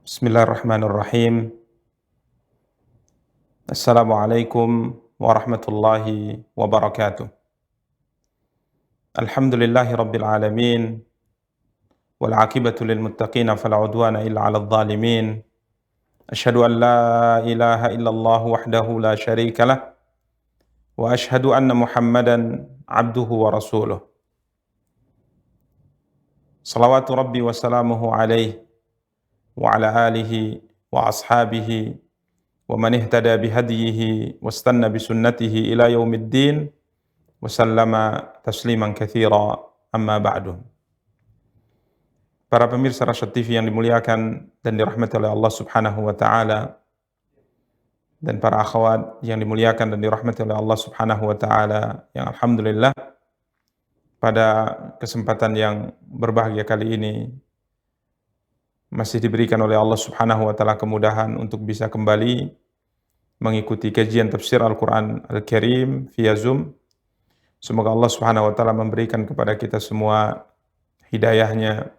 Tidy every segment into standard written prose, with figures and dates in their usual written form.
Bismillahirrahmanirrahim. Assalamualaikum warahmatullahi wabarakatuh. Alhamdulillahi rabbil alamin. Wal aqibatu lil muttaqina fala udwana illa 'alal zalimin. Asyhadu an la ilaha illallah wahdahu la syarika lah. Wa asyhadu anna Muhammadan abduhu wa rasuluh. Salawatu rabbi wa salamuhu alaihi wa ala alihi wa ashabihi wa man ihtada bihadiyihi wastanna bisunnatihi ila yaumiddin wa sallama tasliman katsira amma ba'du. Para pemirsa Rasyad TV yang dimuliakan dan dirahmati oleh Allah Subhanahu wa taala, dan para akhwat yang dimuliakan dan dirahmati oleh Allah Subhanahu wa taala, yang alhamdulillah pada kesempatan yang berbahagia kali ini masih diberikan oleh Allah Subhanahu wa taala kemudahan untuk bisa kembali mengikuti kajian tafsir Al-Qur'an Al-Karim via Zoom. Semoga Allah Subhanahu wa taala memberikan kepada kita semua hidayahnya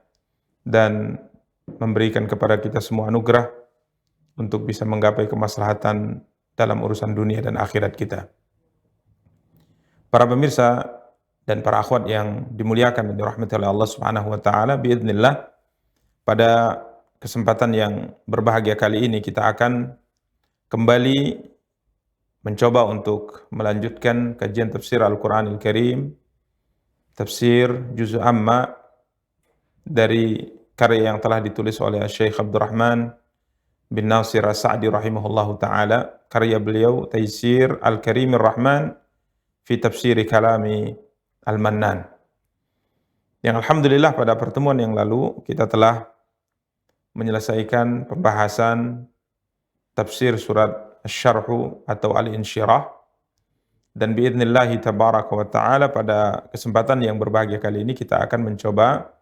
dan memberikan kepada kita semua anugerah untuk bisa menggapai kemaslahatan dalam urusan dunia dan akhirat kita. Para pemirsa dan para akhwat yang dimuliakan dan dirahmati oleh Allah Subhanahu wa taala, biidznillah pada kesempatan yang berbahagia kali ini kita akan kembali mencoba untuk melanjutkan kajian tafsir Al-Qur'anil Karim, tafsir juz' amma dari karya yang telah ditulis oleh Syekh Abdurrahman bin Nasir As-Sa'di rahimahullahu taala. Karya beliau Taisir Al-Karimir Rahman fi Tafsiri Kalami Al-Mannan. Yang alhamdulillah pada pertemuan yang lalu kita telah menyelesaikan pembahasan tafsir surat Asy-Syarh atau Al-Insyirah, dan biidznillah tabaraka wa ta'ala pada kesempatan yang berbahagia kali ini kita akan mencoba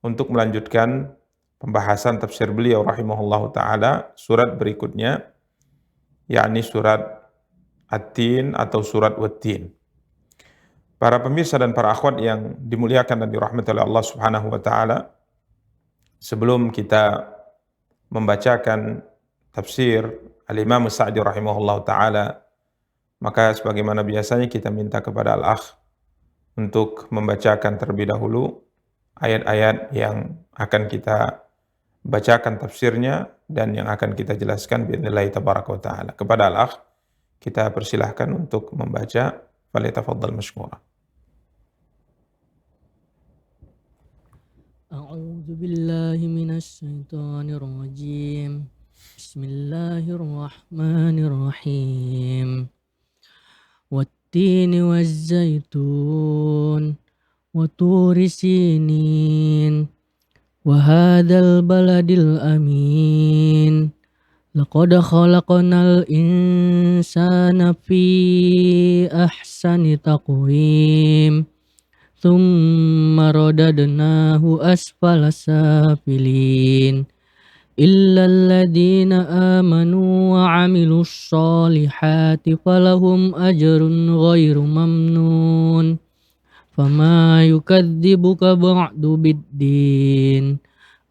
untuk melanjutkan pembahasan tafsir beliau rahimahullahu ta'ala surat berikutnya, yakni surat At-Tin atau surat Wat-Tin. Para pemirsa dan para akhwat yang dimuliakan dan dirahmati oleh Allah Subhanahu wa ta'ala, sebelum kita membacakan tafsir Al-Imam As-Sa'di rahimahullahu ta'ala, maka sebagaimana biasanya kita minta kepada Al-Akh untuk membacakan terlebih dahulu ayat-ayat yang akan kita bacakan tafsirnya dan yang akan kita jelaskan biidznillah tabaraka wa ta'ala. Kepada Al-Akh kita persilahkan untuk membaca, falyatafaddal mashkura. A'udzu billahi minasy syaithanir rajim. Bismillahirrahmanirrahim. Wattini wazzaitun wa turi sinin wa hadzal baladil amin. Laqad khalaqnal insana fi ahsani taqwim. Thumma radadnahu asfala safilin. Illal ladzina amanu wa 'amilus sholihati falahum ajrun ghairu mamnun. Fama yukadzibuka ba'du biddin.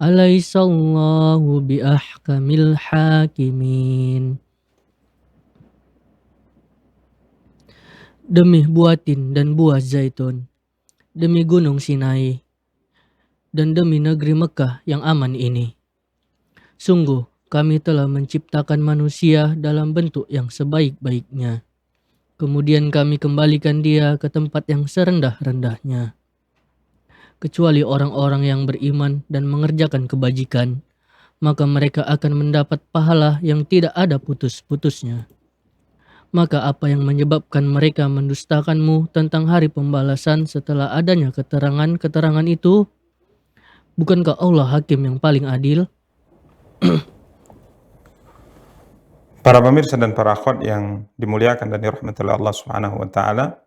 Alaisallahu biahkamil hakimin. Demi buah tin dan buah zaitun, demi gunung Sinai, dan demi negeri Mekah yang aman ini. Sungguh kami telah menciptakan manusia dalam bentuk yang sebaik-baiknya. Kemudian kami kembalikan dia ke tempat yang serendah-rendahnya. Kecuali orang-orang yang beriman dan mengerjakan kebajikan, maka mereka akan mendapat pahala yang tidak ada putus-putusnya. Maka apa yang menyebabkan mereka mendustakanmu tentang hari pembalasan setelah adanya keterangan-keterangan itu? Bukankah Allah hakim yang paling adil? Para pemirsa dan para akhwat yang dimuliakan dan dirahmati oleh Allah Subhanahu wa taala,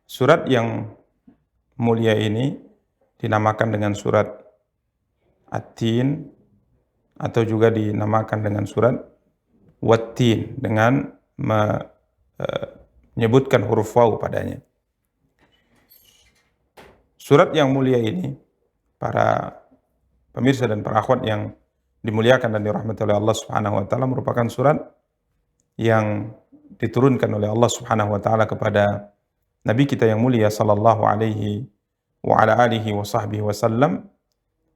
surat yang mulia ini dinamakan dengan surat At-Tin atau juga dinamakan dengan surat Wat-Tin dengan menyebutkan huruf waw padanya. Surat yang mulia ini, para pemirsa dan para akhwat yang dimuliakan dan dirahmati oleh Allah Subhanahu wa taala, merupakan surat yang diturunkan oleh Allah Subhanahu wa taala kepada Nabi kita yang mulia sallallahu alaihi wa ala alihi wa sahbihi wasallam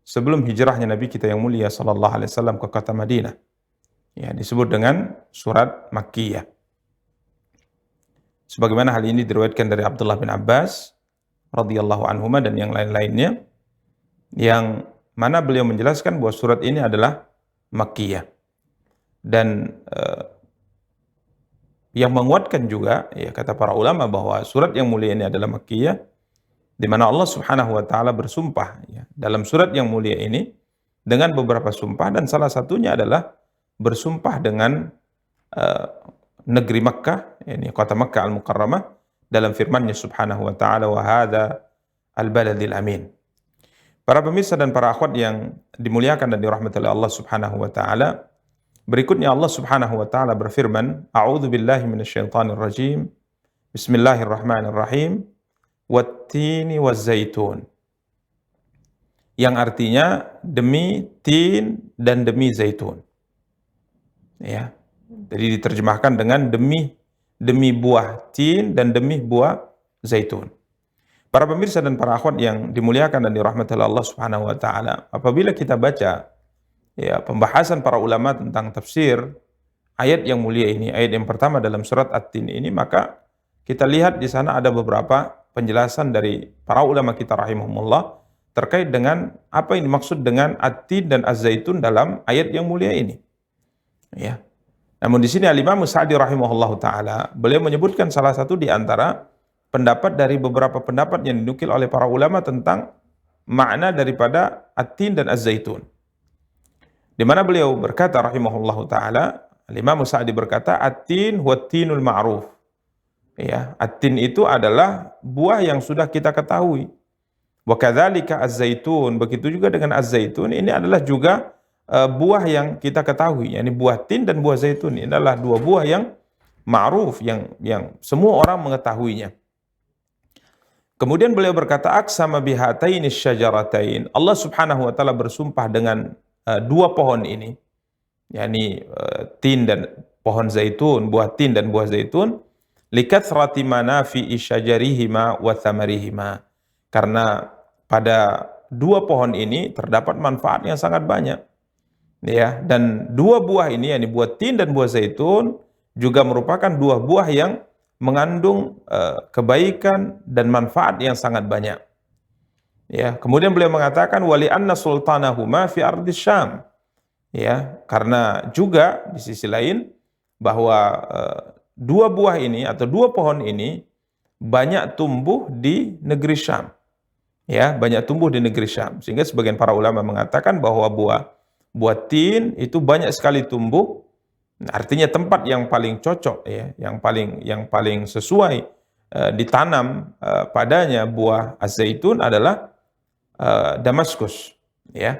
sebelum hijrahnya Nabi kita yang mulia sallallahu alaihi wasallam ke kota Madinah. Ya, disebut dengan surat Makkiyah. Sebagaimana hal ini diriwayatkan dari Abdullah bin Abbas radhiyallahu anhuma dan yang lain-lainnya, yang mana beliau menjelaskan bahwa surat ini adalah Makkiyah. Dan yang menguatkan juga, ya, kata para ulama bahwa surat yang mulia ini adalah Makkiyah, di mana Allah Subhanahu wa taala bersumpah, ya, dalam surat yang mulia ini dengan beberapa sumpah, dan salah satunya adalah bersumpah dengan negeri Makkah, ini kota Makkah Al-Mukarramah, dalam firman-Nya Subhanahu wa taala, wa hadza al-baladil amin. Para pemirsa dan para akhwat yang dimuliakan dan dirahmati oleh Allah Subhanahu wa taala, berikutnya Allah Subhanahu wa taala berfirman, a'udzu billahi minasyaitonir rajim. Bismillahirrahmanirrahim. Wattini wazzaitun. Yang artinya demi tin dan demi zaitun. Ya. Jadi diterjemahkan dengan demi buah tin dan demi buah zaitun. Para pemirsa dan para akhwat yang dimuliakan dan dirahmati oleh Allah Subhanahu wa taala, apabila kita baca, ya, pembahasan para ulama tentang tafsir ayat yang mulia ini, ayat yang pertama dalam surat At-Tin ini, maka kita lihat di sana ada beberapa penjelasan dari para ulama kita rahimahumullah terkait dengan apa yang dimaksud dengan At-Tin dan Az-Zaitun dalam ayat yang mulia ini. Ya. Namun di sini Al-Imam Sa'di rahimahullahu taala, beliau menyebutkan salah satu di antara pendapat dari beberapa pendapat yang dinukil oleh para ulama tentang makna daripada At-Tin dan Az-Zaitun. Di mana beliau berkata rahimahullahu taala, Al-Imam Sa'di berkata, At-Tin huwa tinul ma'ruf. Ya, At-Tin itu adalah buah yang sudah kita ketahui. Wa kadzalika Az-Zaitun, begitu juga dengan Az-Zaitun, ini adalah juga buah yang kita ketahui, yakni buah tin dan buah zaitun. Ini adalah dua buah yang ma'ruf, yang semua orang mengetahuinya. Kemudian beliau berkata, aqsama bihataini syajaratain. Allah Subhanahu wa taala bersumpah dengan dua pohon ini, yakni tin dan pohon zaitun, buah tin dan buah zaitun, likathrati manafi'i syajarihima wa thamarihima. Karena pada dua pohon ini terdapat manfaat yang sangat banyak. Ya, dan dua buah ini, yakni buah tin dan buah zaitun, juga merupakan dua buah yang mengandung kebaikan dan manfaat yang sangat banyak. Ya, kemudian beliau mengatakan wali anna sultanahuma fi ardis Syam. Ya, karena juga di sisi lain bahwa dua buah ini atau dua pohon ini banyak tumbuh di negeri Syam. Ya, banyak tumbuh di negeri Syam, sehingga sebagian para ulama mengatakan bahwa buah tin itu banyak sekali tumbuh. Artinya tempat yang paling cocok, ya, yang paling sesuai ditanam padanya buah az-zaitun adalah Damaskus, ya.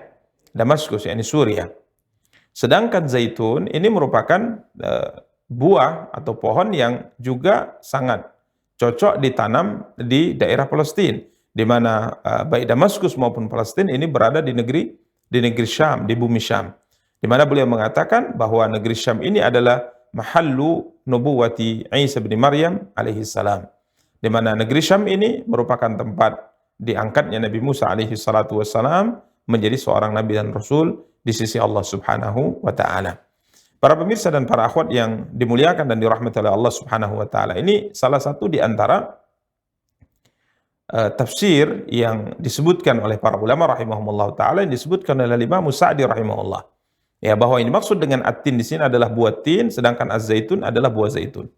Damaskus, yakni Suriah. Sedangkan zaitun ini merupakan buah atau pohon yang juga sangat cocok ditanam di daerah Palestina, di mana baik Damaskus maupun Palestina ini berada di negeri Syam, di bumi Syam. Di mana beliau mengatakan bahwa negeri Syam ini adalah mahallu nubuwati Isa bin Maryam alaihi salam. Di mana negeri Syam ini merupakan tempat diangkatnya Nabi Musa alaihi salatu wassalam menjadi seorang nabi dan rasul di sisi Allah Subhanahu wa taala. Para pemirsa dan para akhwat yang dimuliakan dan dirahmati oleh Allah Subhanahu wa taala, ini salah satu di antara tafsir yang disebutkan oleh para ulama rahimahumullah taala, yang disebutkan oleh Imam Sa'di rahimahullah. Ya, bahwa ini maksud dengan at-tin di sini adalah buah tin, sedangkan az-zaitun adalah buah zaitun.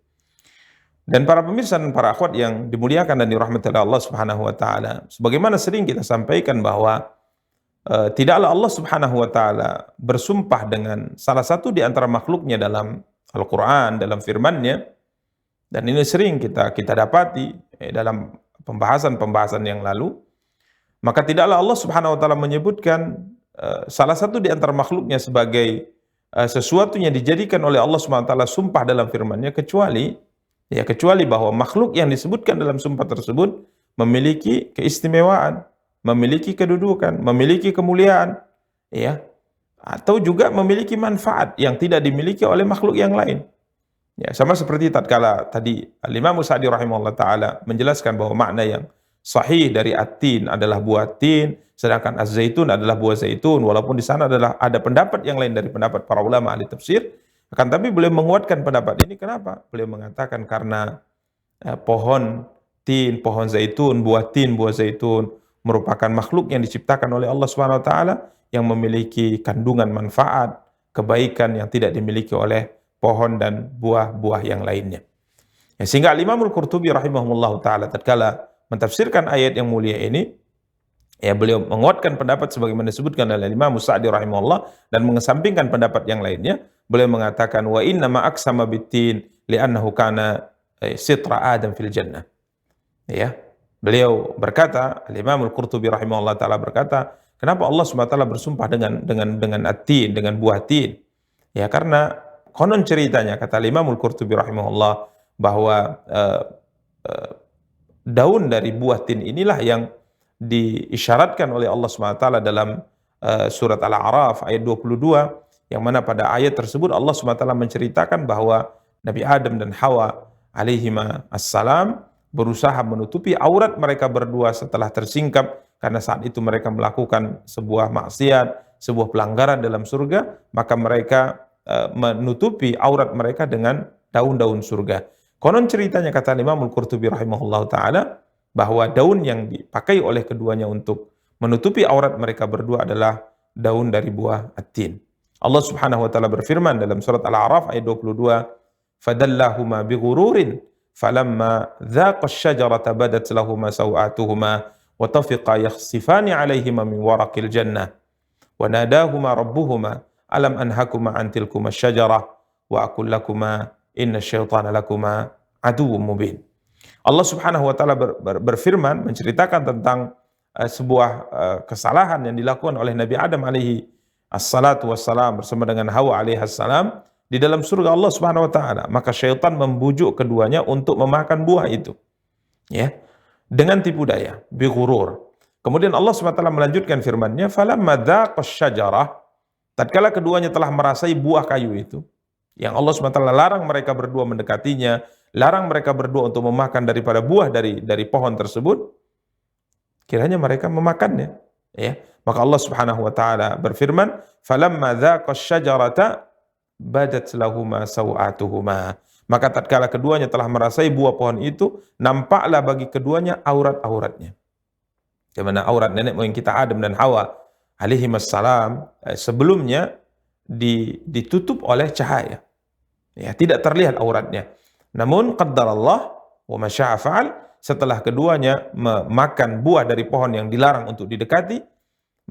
Dan para pemirsa dan para akhwat yang dimuliakan dan dirahmati oleh Allah Subhanahu wa taala, sebagaimana sering kita sampaikan bahwa tidaklah Allah Subhanahu wa taala bersumpah dengan salah satu di antara makhluknya dalam Al-Qur'an, dalam firman-Nya, dan ini sering kita dapati dalam pembahasan-pembahasan yang lalu, maka tidaklah Allah Subhanahu wa taala menyebutkan salah satu di antara makhluknya sebagai sesuatu yang dijadikan oleh Allah Subhanahu wa taala sumpah dalam firman-Nya, kecuali bahwa makhluk yang disebutkan dalam sumpah tersebut memiliki keistimewaan, memiliki kedudukan, memiliki kemuliaan, ya. atau juga memiliki manfaat yang tidak dimiliki oleh makhluk yang lain. Ya, sama seperti tatkala tadi Al-Imam Sa'di rahimahullah taala menjelaskan bahwa makna yang sahih dari at-tin adalah buah tin, sedangkan az-zaitun adalah buah zaitun, walaupun di sana adalah ada pendapat yang lain dari pendapat para ulama ahli tafsir, akan tapi beliau menguatkan pendapat ini. Kenapa? Beliau mengatakan karena pohon tin, pohon zaitun, buah tin, buah zaitun merupakan makhluk yang diciptakan oleh Allah Subhanahu wa taala yang memiliki kandungan manfaat, kebaikan yang tidak dimiliki oleh pohon dan buah-buah yang lainnya. Ya, sehingga Imam Al-Qurtubi rahimahullah taala tatkala mentafsirkan ayat yang mulia ini, ya beliau menguatkan pendapat sebagaimana disebutkan oleh Imam Sa'di rahimahullah dan mengesampingkan pendapat yang lainnya. Beliau mengatakan wa inna ma aqsama bitin li'annahu kana sitra Adam fil jannah. Ya. Beliau berkata, Imam Al-Qurtubi rahimahullah taala berkata, kenapa Allah Subhanahu wa taala bersumpah dengan at-tin, dengan buah tin? Ya, karena konon ceritanya kata Imam Al-Qurtubi rahimahullah bahwa daun dari buah tin inilah yang diisyaratkan oleh Allah Subhanahu wa taala dalam surat Al-A'raf ayat 22, yang mana pada ayat tersebut Allah Subhanahu wa taala menceritakan bahwa Nabi Adam dan Hawa alaihima assalam berusaha menutupi aurat mereka berdua setelah tersingkap karena saat itu mereka melakukan sebuah maksiat, sebuah pelanggaran dalam surga, maka mereka menutupi aurat mereka dengan daun-daun surga. Konon ceritanya kata Imam Al-Qurtubi rahimahullah taala bahwa daun yang dipakai oleh keduanya untuk menutupi aurat mereka berdua adalah daun dari buah at-tin. Allah Subhanahu wa taala berfirman dalam surat Al-A'raf ayat 22, "Fadallahuma bighururin falamma dhaqa asy-syajarata badat lahumā sawātuhumā wa tafiqa yakhsifani 'alaihima min waraqil jannah wa nadāhuma rabbuhuma alam anhakuma 'an tilkuma asy-syajarah wa aqul lakuma innasy-syaitana lakuma 'aduwwum mubin." Allah Subhanahu wa taala berfirman menceritakan tentang sebuah kesalahan yang dilakukan oleh Nabi Adam alaihi assalatu wassalam bersama dengan Hawa alaihi assalam di dalam surga Allah Subhanahu wa taala. Maka syaitan membujuk keduanya untuk memakan buah itu. Ya. Dengan tipu daya, bi ghurur. Kemudian Allah Subhanahu wa taala melanjutkan firman-Nya, "Falamma dzaqash syajarah", tatkala keduanya telah merasai buah kayu itu, yang Allah Subhanahu wa taala larang mereka berdua mendekatinya, larang mereka berdua untuk memakan daripada buah dari pohon tersebut, kiranya mereka memakannya. Ya. Maka Allah Subhanahu wa taala berfirman, "Falamma dzaqash syajarata badat lahuma sawatuhuma", maka tatkala keduanya telah merasai buah pohon itu, nampaklah bagi keduanya aurat-auratnya. Di mana aurat nenek moyang kita Adam dan Hawa alaihi wassalam sebelumnya ditutup oleh cahaya. Ya, tidak terlihat auratnya. Namun qaddarallah wa ma syaa fa'al, setelah keduanya memakan buah dari pohon yang dilarang untuk didekati,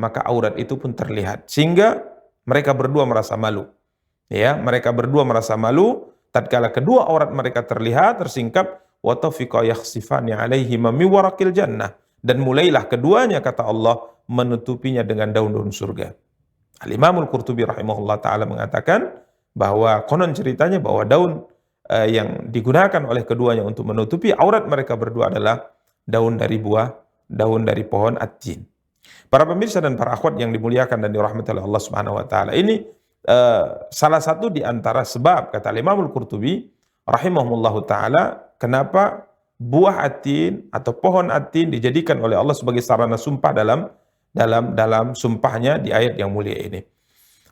maka aurat itu pun terlihat sehingga mereka berdua merasa malu. Ya, mereka berdua merasa malu tatkala kedua aurat mereka terlihat tersingkap, wa tafiqa yakhsifani alaihi min waraqil jannah, dan mulailah keduanya kata Allah menutupinya dengan daun-daun surga. Al-Imam Al-Qurtubi rahimahullah taala mengatakan bahwa konon ceritanya bahwa daun yang digunakan oleh keduanya untuk menutupi aurat mereka berdua adalah daun dari pohon at-tin. Para pemirsa dan para akhwat yang dimuliakan dan dirahmati oleh Allah Subhanahu wa taala, ini salah satu di antara sebab kata Imam Al-Qurtubi rahimahullahu taala kenapa buah at-tin atau pohon at-tin dijadikan oleh Allah sebagai sarana sumpah dalam sumpahnya di ayat yang mulia ini.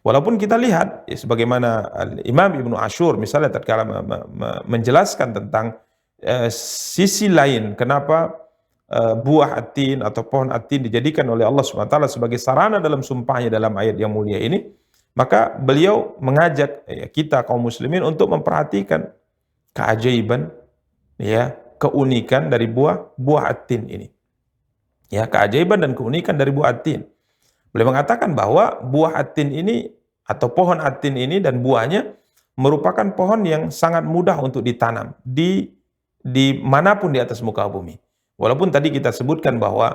Walaupun kita lihat ya, sebagaimana Imam Ibnu Ashur misalnya tatkala menjelaskan tentang sisi lain kenapa buah at-tin atau pohon at-tin dijadikan oleh Allah Subhanahu wa taala sebagai sarana dalam sumpahnya dalam ayat yang mulia ini, maka beliau mengajak kita kaum muslimin untuk memperhatikan keajaiban, ya, keunikan dari buah at-tin ini. Ya, keajaiban dan keunikan dari buah at-tin. Beliau mengatakan bahwa buah at-tin ini atau pohon at-tin ini dan buahnya merupakan pohon yang sangat mudah untuk ditanam di manapun di atas muka bumi. Walaupun tadi kita sebutkan bahwa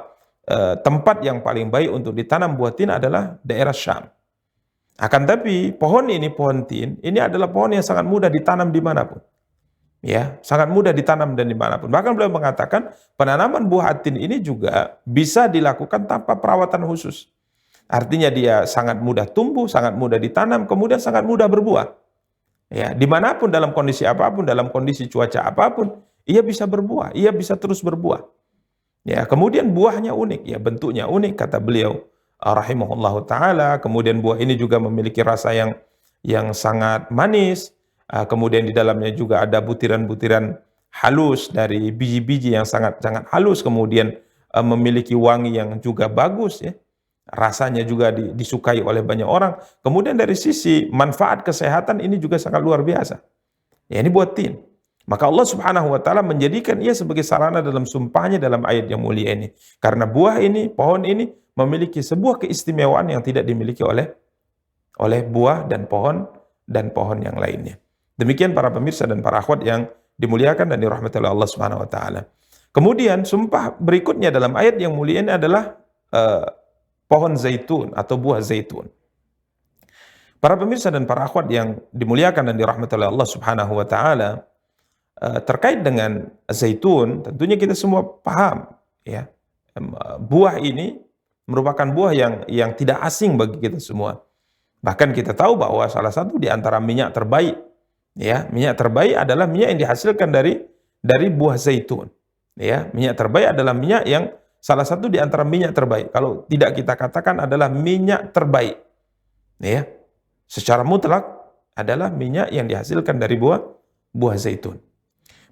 tempat yang paling baik untuk ditanam buah tin adalah daerah Syam. Akan tapi pohon tin ini adalah pohon yang sangat mudah ditanam dimanapun. Ya, sangat mudah ditanam dan dimanapun. Bahkan beliau mengatakan penanaman buah at-tin ini juga bisa dilakukan tanpa perawatan khusus. Artinya dia sangat mudah tumbuh, sangat mudah ditanam, kemudian sangat mudah berbuah. Ya, dimanapun dalam kondisi apapun, dalam kondisi cuaca apapun, ia bisa berbuah, ia bisa terus berbuah. Ya, kemudian buahnya unik, ya bentuknya unik kata beliau rahimahullahu taala. Kemudian buah ini juga memiliki rasa yang sangat manis. Kemudian di dalamnya juga ada butiran-butiran halus dari biji-biji yang sangat-sangat halus. Kemudian memiliki wangi yang juga bagus, ya. Rasanya juga disukai oleh banyak orang. Kemudian dari sisi manfaat kesehatan ini juga sangat luar biasa. Ya, ini buat tin. Maka Allah Subhanahu wa taala menjadikan ia sebagai sarana dalam sumpahnya dalam ayat yang mulia ini. Karena buah ini, pohon ini memiliki sebuah keistimewaan yang tidak dimiliki oleh buah dan pohon yang lainnya. Demikian para pemirsa dan para akhwat yang dimuliakan dan dirahmati oleh Allah Subhanahu wa taala. Kemudian sumpah berikutnya dalam ayat yang mulia ini adalah pohon zaitun atau buah zaitun. Para pemirsa dan para akhwat yang dimuliakan dan dirahmati oleh Allah Subhanahu wa taala, terkait dengan zaitun, tentunya kita semua paham, ya. Buah ini merupakan buah yang tidak asing bagi kita semua. Bahkan kita tahu bahwa salah satu di antara minyak terbaik, ya, minyak terbaik adalah minyak yang dihasilkan dari buah zaitun. Ya, minyak terbaik adalah minyak yang salah satu di antara minyak terbaik. Kalau tidak kita katakan adalah minyak terbaik, ya, secara mutlak adalah minyak yang dihasilkan dari buah zaitun.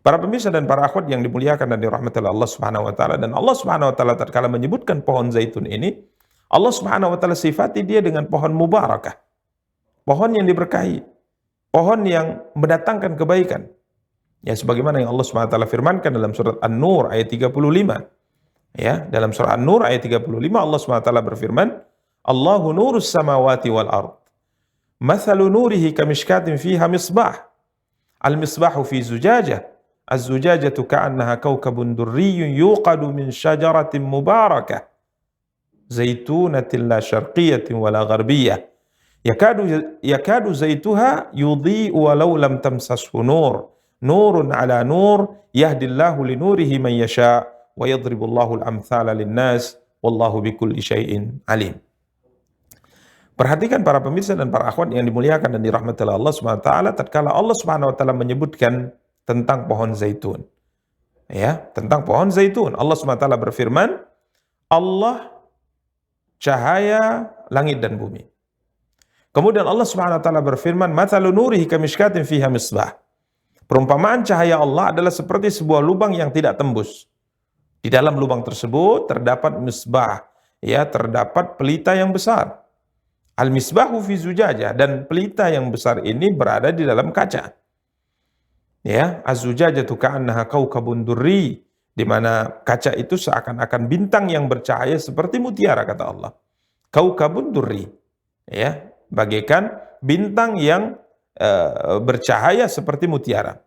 Para pemirsa dan para akhwat yang dimuliakan dan dirahmati oleh Allah Subhanahu wa taala, dan Allah Subhanahu wa taala tatkala menyebutkan pohon zaitun ini, Allah Subhanahu wa taala sifati dia dengan pohon mubarakah. Pohon yang diberkahi, pohon yang mendatangkan kebaikan. Ya, sebagaimana yang Allah Subhanahu wa taala firmankan dalam surat An-Nur ayat 35. Ya, dalam surah An-Nur ayat 35 Allah Subhanahu wa taala berfirman, Allahu nurus samawati wal ard. Mathalu nurihi kamishkatin fiha misbah. Al-misbahu fi zujajah. Az-zujajatu ka'annaha kawkabun durriyyun yuqadu min syajaratin mubarakah. Zaitunatin la syarqiyatin wala gharbiyah. Yakadu zaituha yudhi'u walau lam tamsashu nur. Nurun ala nur yahdillahu linurihi man yasha' wa yadribullahu al-amthala linnas wallahu bikulli syai'in alim. Perhatikan para pemirsa dan para akhwat yang dimuliakan dan dirahmati oleh Allah Subhanahu wa taala, tatkala Allah Subhanahu wa taala menyebutkan tentang pohon zaitun. Ya, tentang pohon zaitun. Allah Subhanahu wa taala berfirman, Allah cahaya langit dan bumi. Kemudian Allah Subhanahu wa taala berfirman, "Mathalu nurihi kamishkatin fiha misbah." Perumpamaan cahaya Allah adalah seperti sebuah lubang yang tidak tembus. Di dalam lubang tersebut terdapat misbah, ya, terdapat pelita yang besar. Al-misbahu fi zujajah, dan pelita yang besar ini berada di dalam kaca. Ya, az-zujajatu ka'annaha kaukabun durri, di mana kaca itu seakan-akan bintang yang bercahaya seperti mutiara kata Allah. Kaukabun durri, ya, bagaikan bintang yang bercahaya seperti mutiara.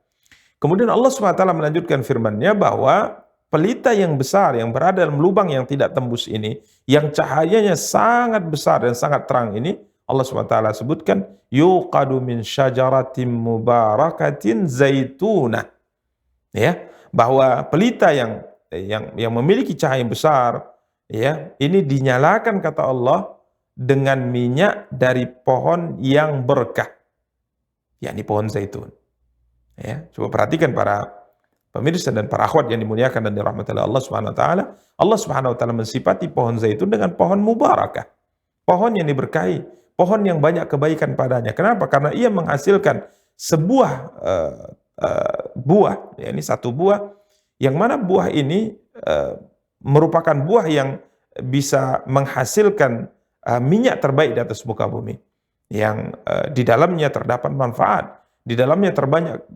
Kemudian Allah SWT melanjutkan firman-Nya bahwa pelita yang besar yang berada dalam lubang yang tidak tembus ini, yang cahayanya sangat besar dan sangat terang ini, Allah SWT sebutkan, yuqadu min syajaratin mubarakatin zaitunah. Ya, bahwa pelita yang memiliki cahaya yang besar, ya, ini dinyalakan kata Allah dengan minyak dari pohon yang berkah, yakni pohon zaitun. Ya, coba perhatikan para pemirsa dan para akhwat yang dimuliakan dan dirahmati oleh Allah Subhanahu wa taala. Allah Subhanahu wa taala mensifati pohon zaitun dengan pohon mubarakah. Pohon yang diberkahi, pohon yang banyak kebaikan padanya. Kenapa? Karena ia menghasilkan sebuah buah, ya, ini satu buah yang mana buah ini merupakan buah yang bisa menghasilkan minyak terbaik di atas muka bumi, yang di dalamnya terdapat manfaat, di dalamnya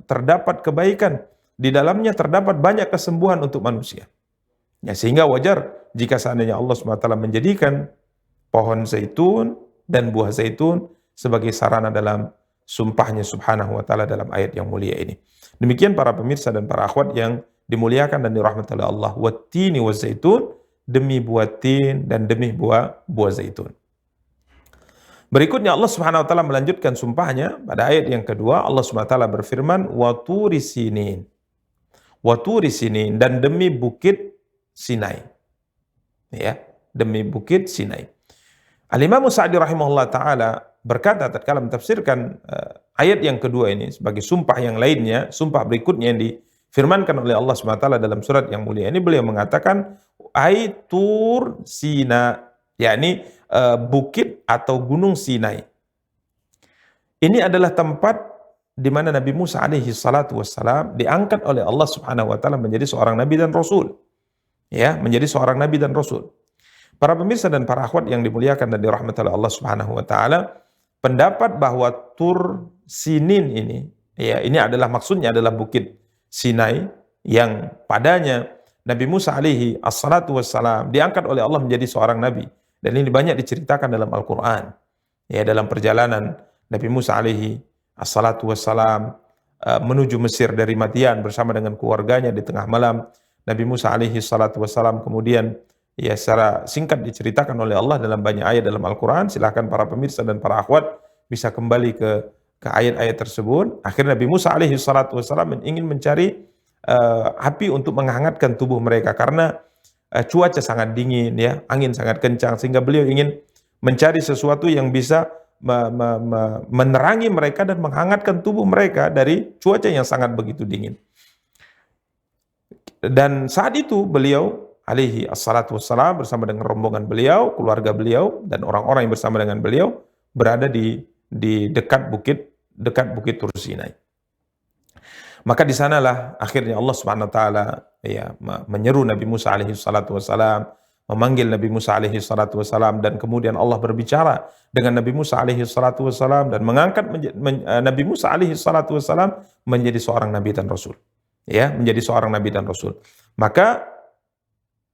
terdapat kebaikan, di dalamnya terdapat banyak kesembuhan untuk manusia. Ya, sehingga wajar jika seandainya Allah SWT menjadikan pohon zaitun dan buah zaitun sebagai sarana dalam sumpahnya Subhanahu wa taala dalam ayat yang mulia ini. Demikian para pemirsa dan para akhwat yang dimuliakan dan dirahmati oleh Allah. Wattini wazaitun, demi buah tin dan demi buah zaitun. Berikutnya Allah Subhanahu wa taala melanjutkan sumpahnya pada ayat yang kedua. Allah Subhanahu wa taala berfirman, wa turi sinin. Wa turi sinin, dan demi bukit Sinai. Ya, demi bukit Sinai. Al-Imam Sa'di rahimahullah taala berkata tatkala mentafsirkan ayat yang kedua ini sebagai sumpah yang lainnya, sumpah berikutnya yang difirmankan oleh Allah Subhanahu wa taala dalam surat yang mulia ini, beliau mengatakan ai Tur Sina, yakni bukit atau gunung Sinai. Ini adalah tempat di mana Nabi Musa alaihi salatu wassalam diangkat oleh Allah Subhanahu wa taala menjadi seorang nabi dan rasul. Ya, menjadi seorang nabi dan rasul. Para pemirsa dan para akhwat yang dimuliakan dan dirahmati oleh Allah Subhanahu wa taala, pendapat bahwa Tur Sinin ini, ya, ini adalah maksudnya adalah bukit Sinai yang padanya Nabi Musa alaihi assalatu wassalam diangkat oleh Allah menjadi seorang nabi. Dan ini banyak diceritakan dalam Al-Qur'an. Ya, dalam perjalanan Nabi Musa alaihi assalatu wassalam menuju Mesir dari Madian bersama dengan keluarganya di tengah malam, Nabi Musa alaihi salatu wassalam kemudian, ya, secara singkat diceritakan oleh Allah dalam banyak ayat dalam Al-Quran. Silahkan para pemirsa dan para akhwat bisa kembali ke ayat-ayat tersebut. Akhirnya Nabi Musa alaihi salatu wassalam ingin mencari api untuk menghangatkan tubuh mereka karena cuaca sangat dingin, ya, angin sangat kencang, sehingga beliau ingin mencari sesuatu yang bisa menerangi mereka dan menghangatkan tubuh mereka dari cuaca yang sangat begitu dingin. Dan saat itu beliau alaihi assalatu wassalam bersama dengan rombongan beliau, keluarga beliau, dan orang-orang yang bersama dengan beliau berada di dekat bukit Tur Sinai. Maka di sanalah akhirnya Allah Subhanahu wa taala, ya, menyeru Nabi Musa alaihi salatu wassalam, memanggil Nabi Musa alaihi salatu wassalam, dan kemudian Allah berbicara dengan Nabi Musa alaihi salatu wassalam dan mengangkat Nabi Musa alaihi salatu wassalam menjadi seorang nabi dan rasul. Ya, menjadi seorang nabi dan rasul. Maka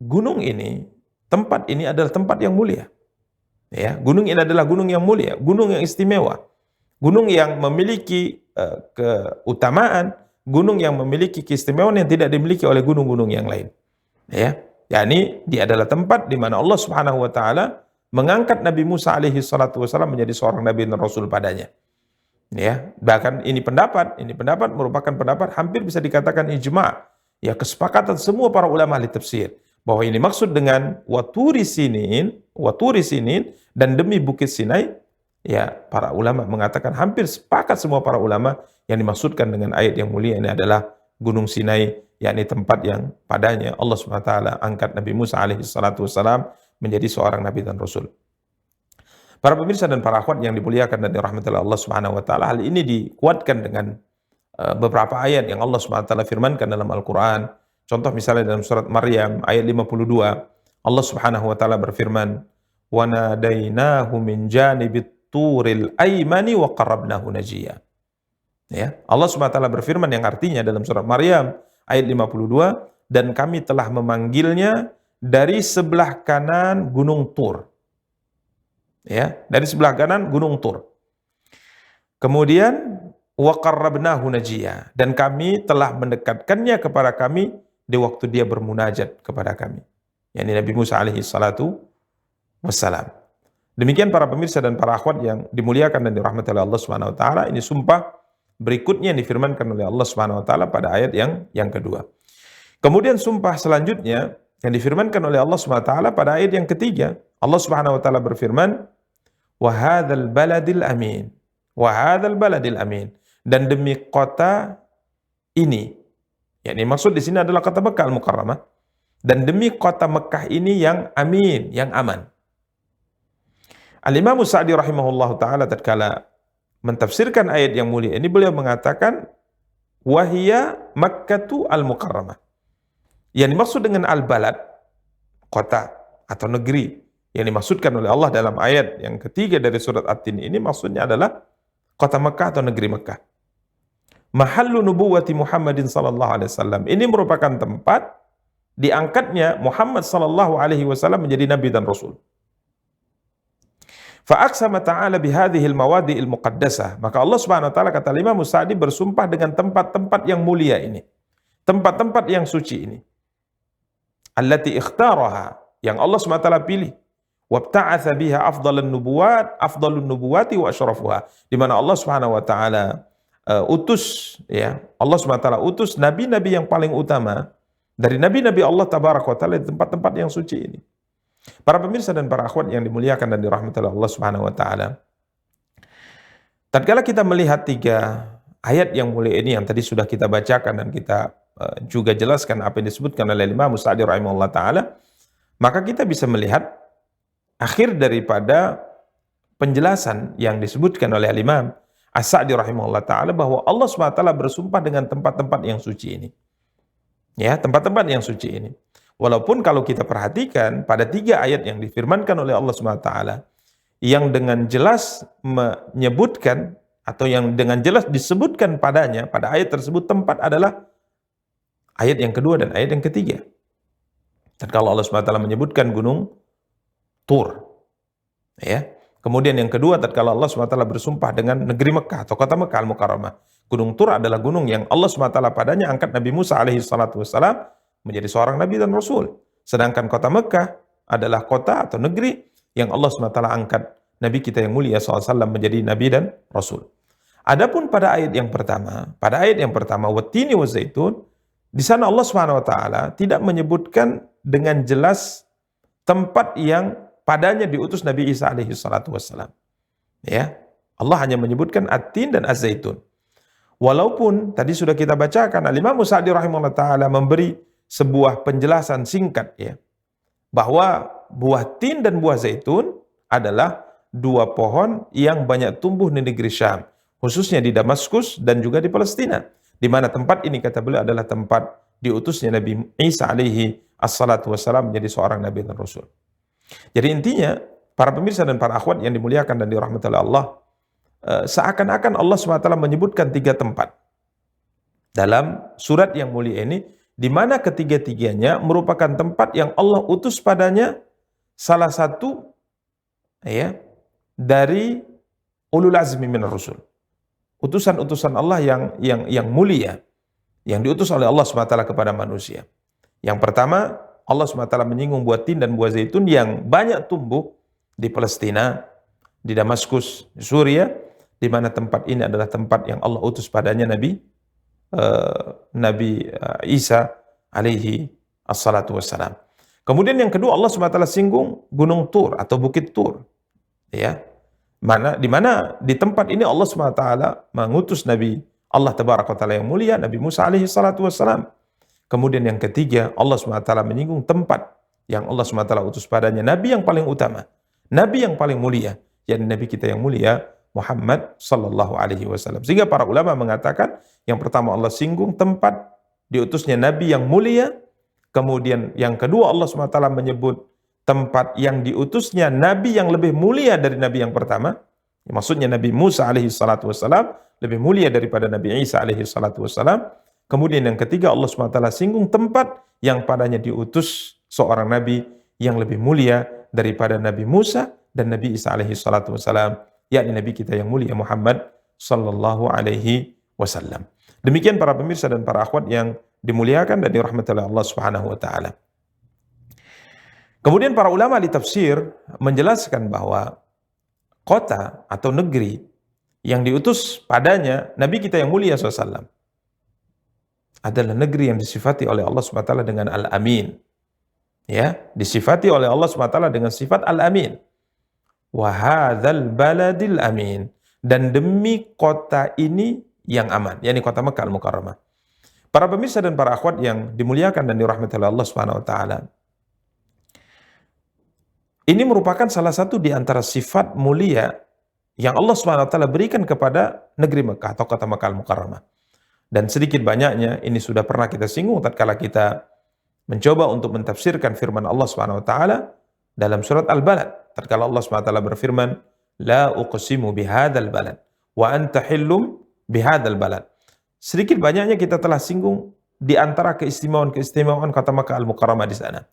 gunung ini, tempat ini adalah tempat yang mulia. Ya, gunung ini adalah gunung yang mulia, gunung yang istimewa, gunung yang memiliki keutamaan, gunung yang memiliki keistimewaan yang tidak dimiliki oleh gunung-gunung yang lain. Ya, yakni dia adalah tempat di mana Allah Subhanahu wa taala mengangkat Nabi Musa alaihi salatu wasallam menjadi seorang nabi dan rasul padanya. Ya, bahkan ini pendapat merupakan pendapat hampir bisa dikatakan ijma', ya, kesepakatan semua para ulama ahli tafsir bahwa ini maksud dengan waturi sinin dan demi bukit Sinai. Ya, para ulama mengatakan, hampir sepakat semua para ulama, yang dimaksudkan dengan ayat yang mulia ini adalah gunung Sinai, yakni tempat yang padanya Allah Subhanahu wa taala angkat Nabi Musa alaihi salatu wassalam menjadi seorang nabi dan rasul. Para pemirsa dan para akhwat yang dimuliakan dan dirahmati oleh Allah Subhanahu wa taala, hal ini dikuatkan dengan beberapa ayat yang Allah Subhanahu wa taala firmankan dalam Al-Qur'an. Contoh misalnya dalam surat Maryam ayat 52, Allah Subhanahu wa taala berfirman, "Wa nadainahu min janibit turil aimani wa qarrabnahu najiya." Ya, Allah Subhanahu wa taala berfirman yang artinya dalam surat Maryam ayat 52, dan kami telah memanggilnya dari sebelah kanan gunung Tur. Ya, dari sebelah kanan gunung Tur. Kemudian wa qarrabnahu najiya, dan kami telah mendekatkannya kepada kami di waktu dia bermunajat kepada kami, yakni Nabi Musa alaihi salatu wassalam. Demikian para pemirsa dan para akhwat yang dimuliakan dan dirahmati oleh Allah Subhanahu wa taala, ini sumpah berikutnya yang difirmankan oleh Allah Subhanahu wa taala pada ayat yang kedua. Kemudian sumpah selanjutnya yang difirmankan oleh Allah Subhanahu wa taala pada ayat yang ketiga, Allah Subhanahu wa taala berfirman, "Wa hadzal baladil amin." Wa hadzal baladil amin, dan demi kota ini, yakni maksud di sini adalah kota Mekah Al-Mukarramah, dan demi kota Mekah ini yang amin, yang aman. Al-Imam Sa'di rahimahullahu taala tatkala mentafsirkan ayat yang mulia ini, beliau mengatakan wahia Makkatu al-Mukarramah. Yang dimaksud dengan al-balad, kota atau negeri, yang dimaksudkan oleh Allah dalam ayat yang ketiga dari surat At-Tin ini maksudnya adalah kota Mekah atau negeri Mekah. Mahallu nubuwati Muhammadin sallallahu alaihi wasallam. Ini merupakan tempat diangkatnya Muhammad sallallahu alaihi wasallam menjadi nabi dan rasul. Fa aqsama ta'ala bihadhil mawadi'il muqaddasah. Maka Allah Subhanahu wa taala, kata Imam Sa'di, bersumpah dengan tempat-tempat yang mulia ini. Tempat-tempat yang suci ini. Allati ikhtaraha, yang Allah Subhanahu wa taala pilih. Wabta'atha biha afdalun nubuwati wa asyrafuha, di mana Allah Subhanahu wa taala utus, ya, Allah Subhanahu wa taala utus nabi-nabi yang paling utama dari nabi-nabi Allah tabaraka wa taala di tempat-tempat yang suci ini. Para pemirsa dan para akhwat yang dimuliakan dan dirahmati oleh Allah Subhanahu wa taala. Tatkala kita melihat 3 ayat yang mulia ini yang tadi sudah kita bacakan dan kita juga jelaskan apa yang disebutkan oleh Imam Sa'di rahimahullah taala, maka kita bisa melihat akhir daripada penjelasan yang disebutkan oleh Imam As-Sa'di rahimahullah taala bahwa Allah Subhanahu wa taala bersumpah dengan tempat-tempat yang suci ini. Ya, tempat-tempat yang suci ini. Walaupun kalau kita perhatikan pada 3 ayat yang difirmankan oleh Allah Subhanahu wa taala yang dengan jelas menyebutkan atau yang dengan jelas disebutkan padanya pada ayat tersebut tempat adalah ayat yang kedua dan ayat yang ketiga. Dan kalau Allah Subhanahu wa taala menyebutkan gunung Tur, ya. Kemudian yang kedua, tatkala Allah Subhanahu wa taala bersumpah dengan negeri Mekah atau kota Mekah Al-Mukarramah. Gunung Tur adalah gunung yang Allah Subhanahu wa taala padanya angkat Nabi Musa alaihi salatu wassalam menjadi seorang nabi dan rasul. Sedangkan kota Mekah adalah kota atau negeri yang Allah Subhanahu wa taala angkat Nabi kita yang mulia SAW menjadi nabi dan rasul. Adapun pada ayat yang pertama, wattini wa zaitun, di sana Allah Subhanahu wa taala tidak menyebutkan dengan jelas tempat yang padanya diutus Nabi Isa alaihi salatu wassalam. Ya. Allah hanya menyebutkan at-tin dan az-zaitun. Walaupun tadi sudah kita bacakan Al-Imam Sa'di rahimahullah taala memberi sebuah penjelasan singkat ya, bahwa buah tin dan buah zaitun adalah 2 pohon yang banyak tumbuh di negeri Syam, khususnya di Damaskus dan juga di Palestina, di mana tempat ini kata beliau adalah tempat diutusnya Nabi Isa alaihi assalatu wassalam menjadi seorang nabi dan rasul. Jadi intinya, para pemirsa dan para akhwat yang dimuliakan dan dirahmati oleh Allah, seakan-akan Allah SWT menyebutkan 3 tempat dalam surat yang mulia ini, di mana ketiga-tiganya merupakan tempat yang Allah utus padanya salah satu ya dari ulul azmi minar rusul. Utusan-utusan Allah yang mulia yang diutus oleh Allah SWT kepada manusia. Yang pertama, Allah SWT menyinggung buah tin dan buah zaitun yang banyak tumbuh di Palestina, di Damaskus, di Suria, di mana tempat ini adalah tempat yang Allah utus padanya Nabi Isa alaihi assalatu wassalam. Kemudian yang kedua, Allah SWT singgung Gunung Tur atau Bukit Tur. Ya. Di mana di tempat ini Allah SWT mengutus Nabi Allah Tabaraka wa Ta'ala yang mulia, Nabi Musa alaihi salatu wassalam. Kemudian yang ketiga, Allah SWT menyinggung tempat yang Allah SWT utus padanya Nabi yang paling utama, Nabi yang paling mulia, yakni Nabi kita yang mulia Muhammad sallallahu alaihi wasallam. Sehingga para ulama mengatakan yang pertama Allah singgung tempat diutusnya Nabi yang mulia, kemudian yang kedua Allah SWT menyebut tempat yang diutusnya Nabi yang lebih mulia dari Nabi yang pertama. Maksudnya Nabi Musa alaihi salatu wassalam lebih mulia daripada Nabi Isa alaihi salatu wassalam. Kemudian yang ketiga Allah SWT singgung tempat yang padanya diutus seorang Nabi yang lebih mulia daripada Nabi Musa dan Nabi Isa alaihi salatu wassalam, yakni Nabi kita yang mulia Muhammad sallallahu alaihi wasallam. Demikian para pemirsa dan para akhwat yang dimuliakan dan dirahmati oleh Allah Subhanahu wa taala. Kemudian para ulama di tafsir menjelaskan bahwa kota atau negeri yang diutus padanya Nabi kita yang mulia SAW adalah negeri yang disifati oleh Allah SWT dengan Al-Amin. Ya, disifati oleh Allah SWT dengan sifat Al-Amin. Wa hadzal baladil amin, dan demi kota ini yang aman, yakni kota Mekah Al-Mukarramah. Para pemirsa dan para akhwat yang dimuliakan dan dirahmati oleh Allah Subhanahu wa taala. Ini merupakan salah satu di antara sifat mulia yang Allah Subhanahu wa taala berikan kepada negeri Mekah atau kota Mekah Al-Mukarramah. Dan sedikit banyaknya ini sudah pernah kita singgung tatkala kita mencoba untuk mentafsirkan firman Allah Subhanahu wa taala dalam surat Al-Balad. Tatkala Allah Subhanahu wa taala berfirman, "La uqsimu bihadzal balad wa anta hillum bihadzal balad." Sedikit banyaknya kita telah singgung di antara keistimewaan-keistimewaan kota Mekah Al-Mukarramah di sana.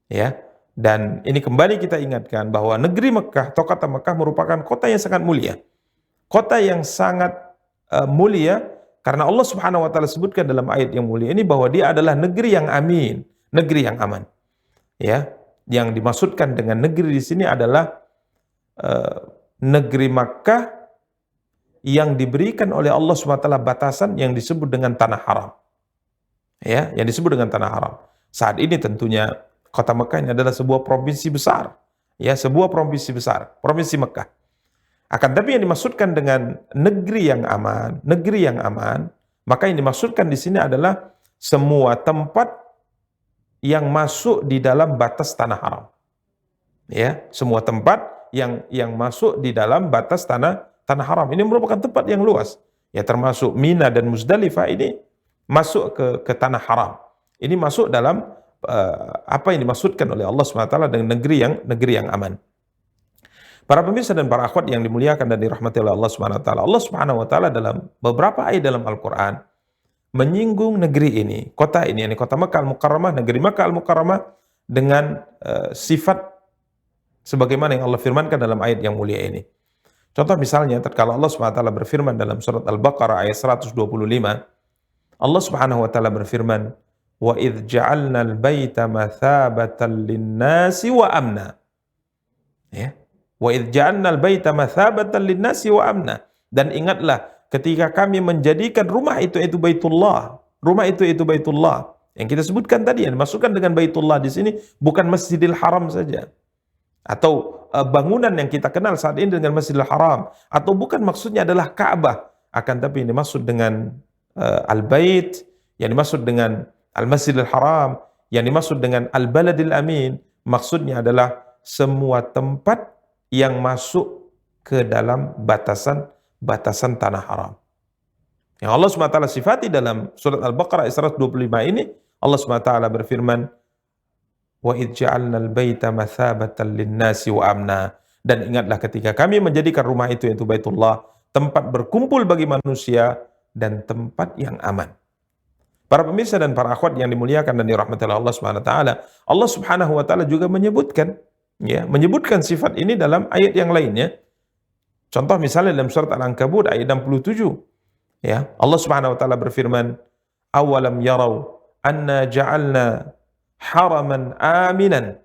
Ya. Dan ini kembali kita ingatkan bahwa negeri Mekah atau kota Mekah merupakan kota yang sangat mulia. Kota yang sangat mulia karena Allah Subhanahu wa taala sebutkan dalam ayat yang mulia ini bahwa dia adalah negeri yang amin, negeri yang aman. Ya, yang dimaksudkan dengan negeri di sini adalah negeri Makkah yang diberikan oleh Allah Subhanahu wa taala batasan yang disebut dengan tanah haram. Ya, yang disebut dengan tanah haram. Saat ini tentunya Kota Mekah ini adalah sebuah provinsi besar. Ya, sebuah provinsi besar, provinsi Mekah. Akan tapi yang dimaksudkan dengan negeri yang aman, maka yang dimaksudkan di sini adalah semua tempat yang masuk di dalam batas tanah haram. Ya, semua tempat yang masuk di dalam batas tanah haram. Ini merupakan tempat yang luas. Ya, termasuk Mina dan Muzdalifah ini masuk ke tanah haram. Ini masuk dalam apa yang dimaksudkan oleh Allah SWT dengan negeri yang aman. Para pemirsa dan para akhwat yang dimuliakan dan dirahmati oleh Allah SWT, Allah SWT dalam beberapa ayat dalam Al-Quran menyinggung negeri ini, kota ini, kota Makkah Al-Mukarramah, negeri Makkah Al-Mukarramah dengan sifat sebagaimana yang Allah firmankan dalam ayat yang mulia ini. Contoh misalnya, tatkala Allah SWT berfirman dalam surat Al-Baqarah ayat 125, Allah Subhanahu wa taala berfirman, "Wa idz ja'alna al-baita mathabatan lin-nasi wa amna." Ya. Wa idz ja'alna al-baita mathabatan lin-nasi wa amna. Dan ingatlah ketika kami menjadikan rumah itu Baitullah. Rumah itu Baitullah. Yang kita sebutkan tadi yang dimasukkan dengan Baitullah di sini bukan Masjidil Haram saja. Atau bangunan yang kita kenal saat ini dengan Masjidil Haram, atau bukan maksudnya adalah Ka'bah, akan tapi ini dimaksud dengan Al-Bait, yang dimaksud dengan Al-Masjidil Haram, yang dimaksud dengan Al-Baladil Amin, maksudnya adalah semua tempat yang masuk ke dalam batasan tanah haram. Yang Allah SWT sifati dalam surat Al-Baqarah ayat 125 ini, Allah SWT berfirman, "Wa idz ja'alna al-baita mathabatan lin-nasi wa amna." Dan ingatlah ketika kami menjadikan rumah itu yaitu Baitullah tempat berkumpul bagi manusia dan tempat yang aman. Para pemirsa dan para akhwat yang dimuliakan dan dirahmati oleh Allah Subhanahu wa taala, Allah Subhanahu wa taala juga menyebutkan sifat ini dalam ayat yang lainnya. Contoh misalnya dalam surat Al-Ankabut ayat 67. Ya, Allah Subhanahu wa taala berfirman, "Awalam yarau anna ja'alna haraman aminan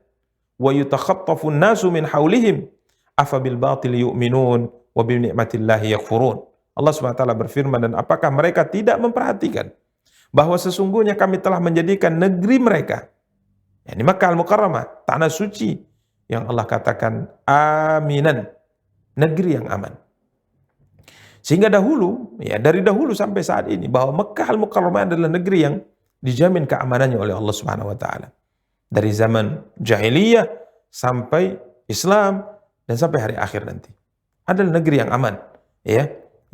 wa yutakhaffafu an-nasu min hawlihim afa bil batil yu'minun wa bi ni'matillahi yakfurun." Allah SWT berfirman, dan apakah mereka tidak memperhatikan bahwa sesungguhnya kami telah menjadikan negeri mereka, yakni Makkah Al-Mukarramah, tanah suci, yang Allah katakan aminan, negeri yang aman. Sehingga dahulu, dari dahulu sampai saat ini, bahwa Makkah Al-Mukarramah adalah negeri yang dijamin keamanannya oleh Allah Subhanahu wa taala. Dari zaman jahiliyah sampai Islam dan sampai hari akhir nanti. Adalah negeri yang aman,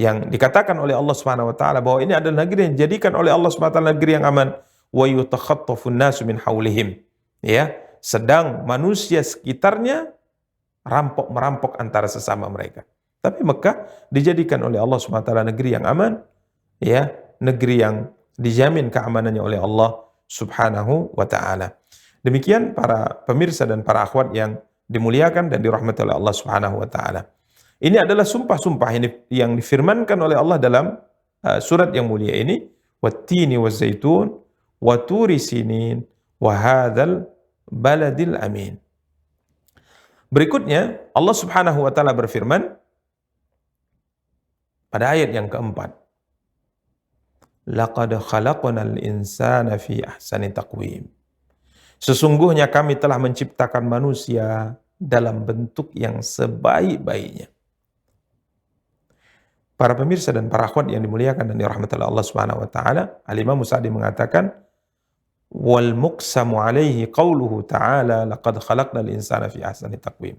yang dikatakan oleh Allah Subhanahu wa taala bahwa ini adalah negeri yang dijadikan oleh Allah Subhanahu wa taala negeri yang aman, wa yutakhattafun nasu min haulihim. Sedang manusia sekitarnya merampok antara sesama mereka. Tapi Mekah dijadikan oleh Allah Subhanahu wa taala negeri yang aman, negeri yang dijamin keamanannya oleh Allah Subhanahu wa taala. Demikian para pemirsa dan para akhwat yang dimuliakan dan dirahmati oleh Allah Subhanahu wa taala. Ini adalah sumpah-sumpah yang difirmankan oleh Allah dalam surat yang mulia ini, wattini wazzaitun wa turi sinin wa hadzal baladil amin. Berikutnya Allah Subhanahu wa taala berfirman pada ayat yang keempat, laqad khalaqnal insana fi ahsani taqwim. Sesungguhnya kami telah menciptakan manusia dalam bentuk yang sebaik-baiknya. Para pemirsa dan para akhwat yang dimuliakan dan dirahmati oleh Allah Subhanahu wa taala, Al-Imam Sa'di mengatakan, wal muqsamu alaihi qauluhu ta'ala laqad khalaqnal insana fi ahsani taqwim.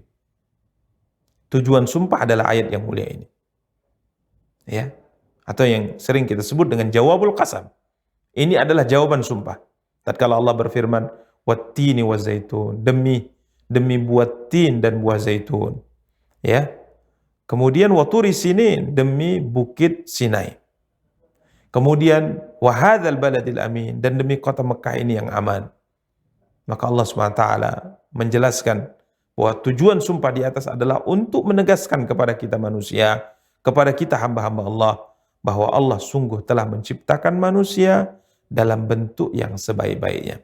Tujuan sumpah adalah ayat yang mulia ini. Atau yang sering kita sebut dengan jawabul qasam. Ini adalah jawaban sumpah. Tatkala Allah berfirman, wattini wazaitun, demi buah tin dan buah zaitun. Kemudian waturi sinin, demi bukit Sinai. Kemudian wahadzal baladil amin, dan demi kota Mekah ini yang aman. Maka Allah SWT menjelaskan bahwa tujuan sumpah di atas adalah untuk menegaskan kepada kita manusia, kepada kita hamba-hamba Allah, bahwa Allah sungguh telah menciptakan manusia dalam bentuk yang sebaik-baiknya.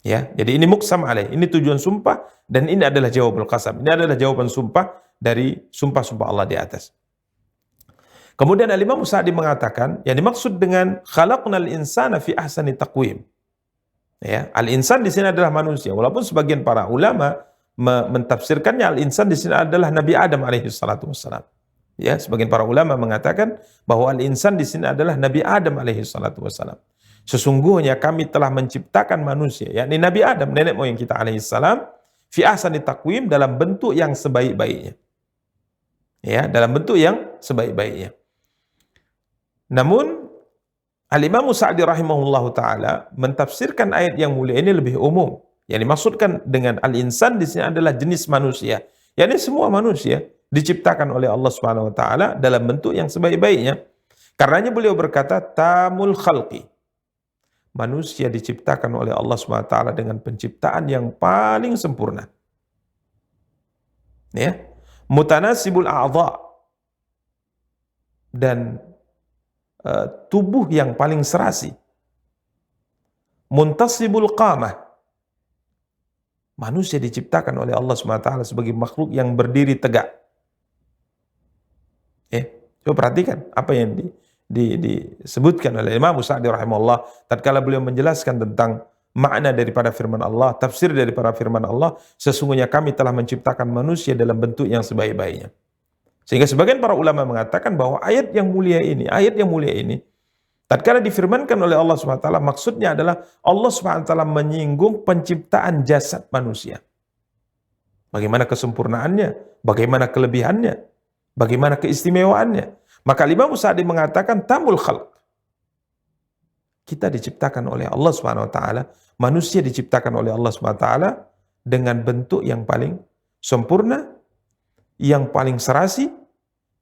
Jadi ini muqsam alaih, ini tujuan sumpah, dan ini adalah jawabul qasam. Ini adalah jawaban sumpah dari sumpah-sumpah Allah di atas. Kemudian Al-Imam Sa'di mengatakan, yang dimaksud dengan khalaqnal insana fi ahsani taqwim, Ya, al-insan di sini adalah manusia. Walaupun sebagian para ulama mentafsirkannya al-insan di sini adalah Nabi Adam alaihi salatu wassalam. Ya, sebagian para ulama mengatakan bahwa al-insan di sini adalah Nabi Adam alaihi salatu wassalam. Sesungguhnya kami telah menciptakan manusia, yakni Nabi Adam, nenek moyang kita alaihi salam, fi ahsani taqwim, dalam bentuk yang sebaik-baiknya. Ya, dalam bentuk yang sebaik-baiknya. Namun Al-Imam Sa'di rahimahullahu taala mentafsirkan ayat yang mulia ini lebih umum. Yang dimaksudkan dengan al-insan di sini adalah jenis manusia. Yakni semua manusia diciptakan oleh Allah Subhanahu wa taala dalam bentuk yang sebaik-baiknya. Karenanya beliau berkata tamul khalqi. Manusia diciptakan oleh Allah Subhanahu wa taala dengan penciptaan yang paling sempurna. Ya. Mutanasibul a'dha, dan tubuh yang paling serasi. Muntasibul qamah, manusia diciptakan oleh Allah SWT sebagai makhluk yang berdiri tegak. Coba perhatikan apa yang disebutkan oleh Imam Sa'di rahimahullah tatkala beliau menjelaskan tentang makna daripada firman Allah, tafsir daripada firman Allah, sesungguhnya kami telah menciptakan manusia dalam bentuk yang sebaik-baiknya. Sehingga sebagian para ulama mengatakan bahwa ayat yang mulia ini, tatkala difirmankan oleh Allah SWT, maksudnya adalah Allah SWT menyinggung penciptaan jasad manusia. Bagaimana kesempurnaannya, bagaimana kelebihannya, bagaimana keistimewaannya. Maka Imam Sa'di mengatakan tamul khalq. Kita diciptakan oleh Allah SWT, manusia diciptakan oleh Allah SWT dengan bentuk yang paling sempurna, yang paling serasi,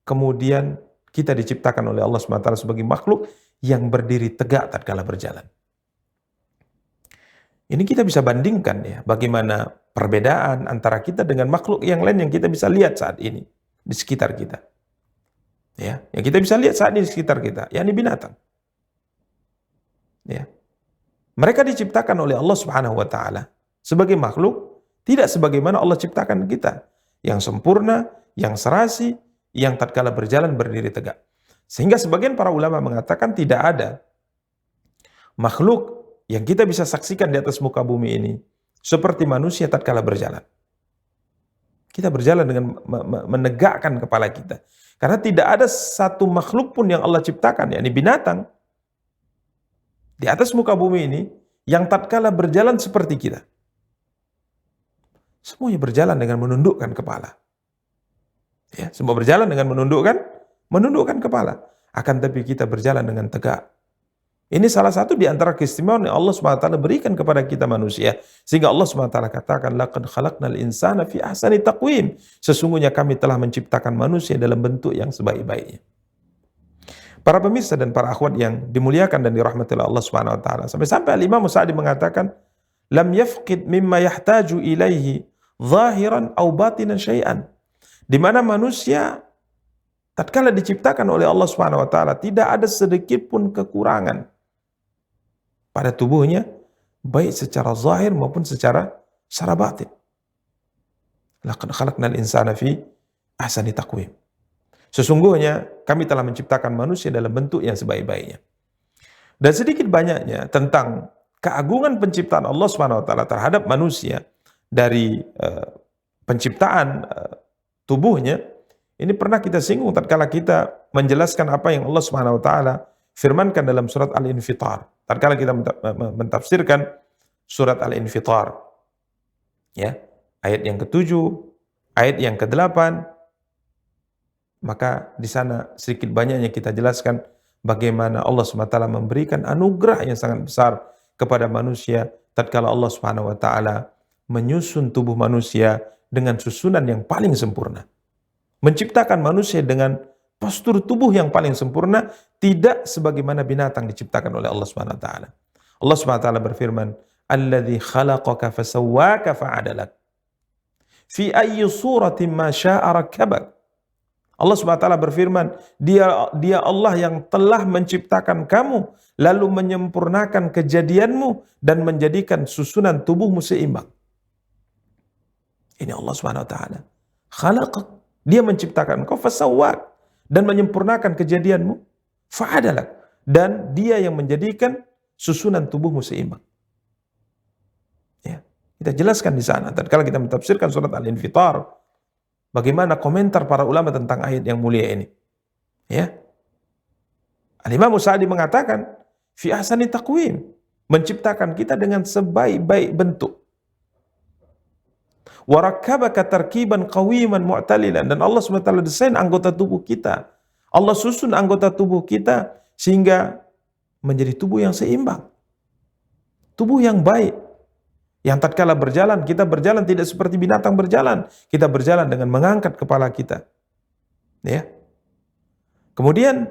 kemudian kita diciptakan oleh Allah SWT sebagai makhluk yang berdiri tegak tatkala berjalan. Ini kita bisa bandingkan ya, bagaimana perbedaan antara kita dengan makhluk yang lain yang kita bisa lihat saat ini di sekitar kita. Ya, yang kita bisa lihat saat ini di sekitar kita, yakni binatang. Ya. Mereka diciptakan oleh Allah Subhanahu wa taala sebagai makhluk tidak sebagaimana Allah ciptakan kita, yang sempurna, yang serasi, yang tatkala berjalan berdiri tegak. Sehingga sebagian para ulama mengatakan tidak ada makhluk yang kita bisa saksikan di atas muka bumi ini seperti manusia tatkala berjalan. Kita berjalan dengan menegakkan kepala kita. Karena tidak ada satu makhluk pun yang Allah ciptakan, yakni binatang, di atas muka bumi ini yang tatkala berjalan seperti kita. Semuanya berjalan dengan menundukkan kepala. Ya, semua berjalan dengan menundukkan kepala. Akan tapi kita berjalan dengan tegak. Ini salah satu di antara keistimewaan yang Allah SWT berikan kepada kita manusia. Sehingga Allah SWT katakan, laqad khalaqnal insana fi ahsani taqwim. Sesungguhnya kami telah menciptakan manusia dalam bentuk yang sebaik-baiknya. Para pemirsa dan para akhwat yang dimuliakan dan dirahmati oleh Allah SWT. Sampai-sampai Al-Imam Sa'di mengatakan, lam yafqid mimma yahtaju ilaihi zahiran au batinan syai'an. Di mana manusia tatkala diciptakan oleh Allah Subhanahu wa taala tidak ada sedikit pun kekurangan pada tubuhnya, baik secara zahir maupun secara batin. Laqad khalaqnal insana fi ahsani taqwim. Sesungguhnya kami telah menciptakan manusia dalam bentuk yang sebaik-baiknya. Dan sedikit banyaknya tentang keagungan penciptaan Allah Subhanahu wa taala terhadap manusia dari penciptaan tubuhnya, ini pernah kita singgung tatkala kita menjelaskan apa yang Allah Subhanahu wa taala firmankan dalam surat Al-Infitar. Tatkala kita mentafsirkan surat Al-Infitar. Ya, ayat yang ke-7, ayat yang ke-8, maka di sana sedikit banyaknya kita jelaskan bagaimana Allah Subhanahu wa taala memberikan anugerah yang sangat besar kepada manusia tatkala Allah Subhanahu wa taala menyusun tubuh manusia dengan susunan yang paling sempurna. Menciptakan manusia dengan postur tubuh yang paling sempurna, tidak sebagaimana binatang diciptakan oleh Allah Subhanahu wa taala. Allah Subhanahu wa taala berfirman, "Alladzi khalaqaka fasawwaka fa'adalak. Fi ayyi suratin ma syaa'a rakkabak." Allah Subhanahu wa taala berfirman, Dia Allah yang telah menciptakan kamu, lalu menyempurnakan kejadianmu dan menjadikan susunan tubuhmu seimbang. Ini Allah Subhanahu wa taala. Khalaqak, Dia menciptakan engkau, fasawwak, dan menyempurnakan kejadianmu, fa'adalak, dan Dia yang menjadikan susunan tubuhmu seimbang. Kita jelaskan di sana. Tatkala kita mentafsirkan surat Al-Infitar, bagaimana komentar para ulama tentang ayat yang mulia ini. Ya. Al-Imam Sa'di mengatakan, fi ahsani taqwim, menciptakan kita dengan sebaik-baik bentuk. Wa rakkabaka tarkiban qawiman mu'talilan, dan Allah SWT desain anggota tubuh kita. Allah susun anggota tubuh kita sehingga menjadi tubuh yang seimbang. Tubuh yang baik. Yang tatkala berjalan, kita berjalan tidak seperti binatang berjalan. Kita berjalan dengan mengangkat kepala kita. Ya. Kemudian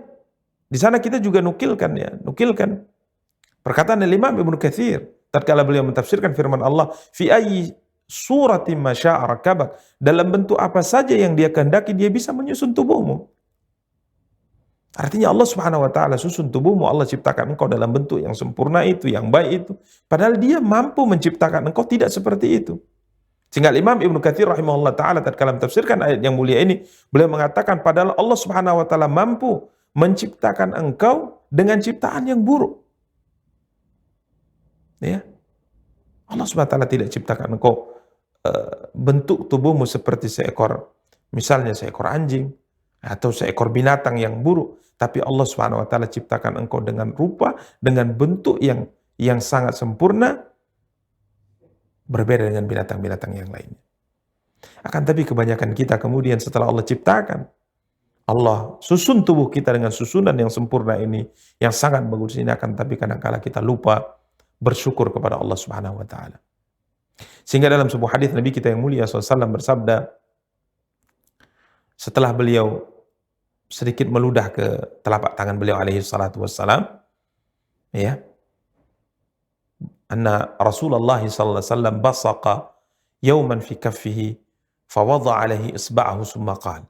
di sana kita juga nukilkan perkataan Imam Ibnu Katsir tatkala beliau mentafsirkan firman Allah, fi ayyi suratin ma syaa rakabak, dalam bentuk apa saja yang Dia kehendaki Dia bisa menyusun tubuhmu. Artinya Allah Subhanahu wa taala susun tubuhmu, Allah ciptakan engkau dalam bentuk yang sempurna itu, yang baik itu. Padahal Dia mampu menciptakan engkau tidak seperti itu. Sehingga Imam Ibnu Katsir rahimahullah taala tatkala mentafsirkan ayat yang mulia ini, beliau mengatakan padahal Allah Subhanahu wa taala mampu menciptakan engkau dengan ciptaan yang buruk. Ya. Allah Subhanahu wa taala tidak ciptakan engkau bentuk tubuhmu seperti misalnya seekor anjing atau seekor binatang yang buruk, tapi Allah Subhanahu wa taala ciptakan engkau dengan rupa, dengan bentuk yang sangat sempurna, berbeda dengan binatang-binatang yang lainnya. Akan tapi kebanyakan kita kemudian setelah Allah ciptakan, Allah susun tubuh kita dengan susunan yang sempurna ini, yang sangat bagus ini, akan tapi kadang-kala kita lupa bersyukur kepada Allah Subhanahu wa taala. Sehingga dalam sebuah hadis Nabi kita yang mulia SAW bersabda, setelah beliau sedikit meludah ke telapak tangan beliau alaihi salatu wassalam, ya, anna Rasulullah sallallahu alaihi wasallam basaqa yawman fi kaffihi fa wada alaihi isba'ahu summa qala.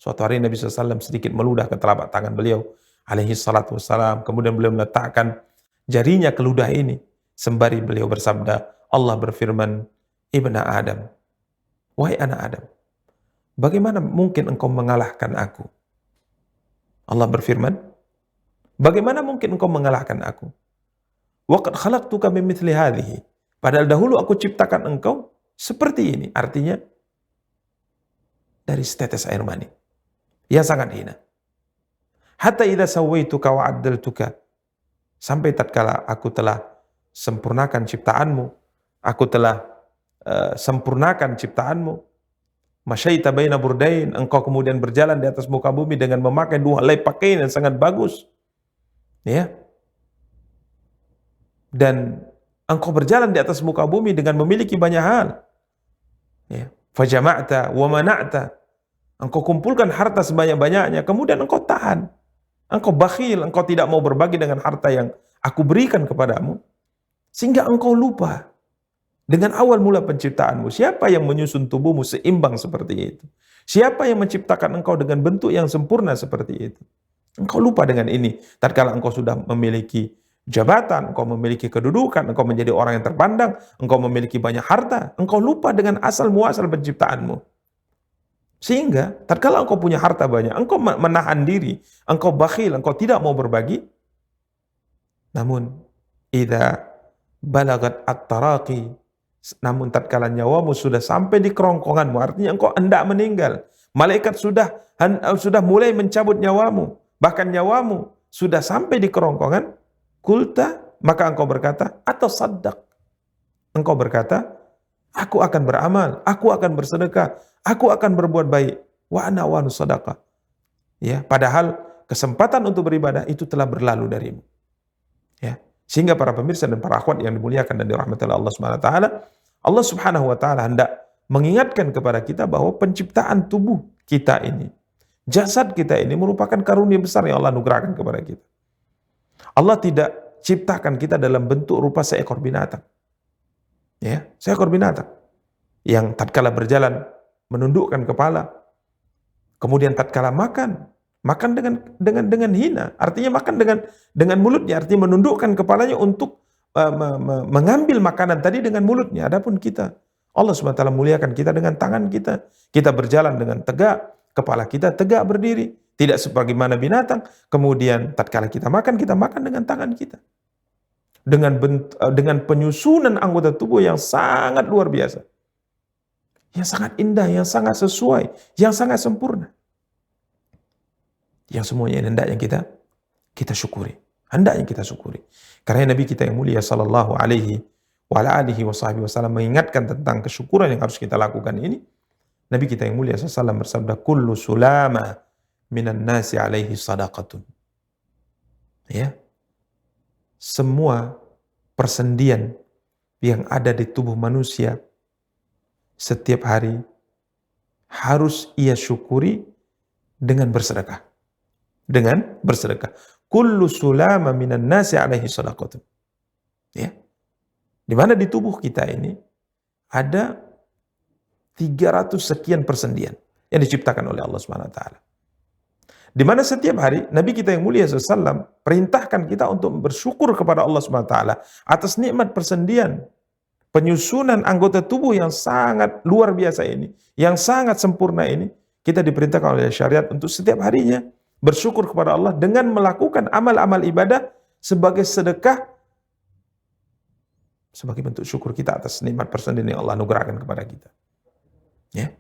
Suatu hari Nabi SAW sedikit meludah ke telapak tangan beliau alaihi salatu wassalam, kemudian beliau meletakkan jarinya ke ludah ini sembari beliau bersabda, Allah berfirman, Ibna Adam, wahai anak Adam, bagaimana mungkin engkau mengalahkan aku? Allah berfirman, bagaimana mungkin engkau mengalahkan aku? Waqad khalaqtuka min mithli hadhihi. Padahal dahulu aku ciptakan engkau seperti ini. Artinya dari setetes air mani yang sangat hina. Hatta idza sawaituka wa 'addaltuka, sampai tatkala aku telah sempurnakan ciptaanmu, aku telah sempurnakan ciptaanmu. Masyaita baina burdain, engkau kemudian berjalan di atas muka bumi dengan memakai dua helai pakaian yang sangat bagus. Ya. Dan engkau berjalan di atas muka bumi dengan memiliki banyak hal. Ya. Fajama'ta wa mana'ta. Engkau kumpulkan harta sebanyak-banyaknya, kemudian engkau tahan. Engkau bakhil, engkau tidak mau berbagi dengan harta yang aku berikan kepadamu. Sehingga engkau lupa dengan awal mula penciptaanmu, siapa yang menyusun tubuhmu seimbang seperti itu? Siapa yang menciptakan engkau dengan bentuk yang sempurna seperti itu? Engkau lupa dengan ini. Tatkala engkau sudah memiliki jabatan, engkau memiliki kedudukan, engkau menjadi orang yang terpandang, engkau memiliki banyak harta, engkau lupa dengan asal muasal penciptaanmu. Sehingga tatkala engkau punya harta banyak, engkau menahan diri, engkau bakhil, engkau tidak mau berbagi. Namun, idza balagat at-taraqi, namun tatkala nyawamu sudah sampai di kerongkonganmu, artinya engkau hendak meninggal, malaikat sudah mulai mencabut nyawamu, bahkan nyawamu sudah sampai di kerongkongan, kulta, maka engkau berkata, atau saddaq, engkau berkata, aku akan beramal, aku akan bersedekah, aku akan berbuat baik, wa ana wa sadaqah. Ya, padahal kesempatan untuk beribadah itu telah berlalu darimu. Ya. Sehingga para pemirsa dan para akhwat yang dimuliakan dan dirahmati oleh Allah Subhanahu wa taala, Allah Subhanahu wa taala hendak mengingatkan kepada kita bahwa penciptaan tubuh kita ini, jasad kita ini merupakan karunia besar yang Allah anugerahkan kepada kita. Allah tidak ciptakan kita dalam bentuk rupa seekor binatang. Ya, seekor binatang yang tatkala berjalan menundukkan kepala, kemudian tatkala makan dengan hina, artinya makan dengan mulutnya, artinya menundukkan kepalanya untuk mengambil makanan tadi dengan mulutnya. Adapun kita, Allah SWT muliakan kita dengan tangan kita. Kita berjalan dengan tegak, kepala kita tegak berdiri, tidak sebagaimana binatang. Kemudian tatkala kita makan dengan tangan kita. dengan penyusunan anggota tubuh yang sangat luar biasa, yang sangat indah, yang sangat sesuai, yang sangat sempurna. Yang semuanya hendaknya kita syukuri. Hendaknya kita syukuri. Karena Nabi kita yang mulia sallallahu alaihi wa ala alihi wa sahbihi wasallam mengingatkan tentang kesyukuran yang harus kita lakukan ini. Nabi kita yang mulia sallallahu bersabda, kullu sulama minan nasi alaihi sadaqatun. Ya. Semua persendian yang ada di tubuh manusia setiap hari harus ia syukuri dengan bersedekah. Dengan bersedekah. Kullu sulama minan nasi alaihi sadaqatun. Ya. Di mana di tubuh kita ini ada 300 sekian persendian yang diciptakan oleh Allah Subhanahu wa taala. Di mana setiap hari Nabi kita yang mulia SAW perintahkan kita untuk bersyukur kepada Allah Subhanahu wa taala atas nikmat persendian, penyusunan anggota tubuh yang sangat luar biasa ini, yang sangat sempurna ini. Kita diperintahkan oleh syariat untuk setiap harinya bersyukur kepada Allah dengan melakukan amal-amal ibadah sebagai sedekah, sebagai bentuk syukur kita atas nikmat persendian yang Allah anugerahkan kepada kita. Ya.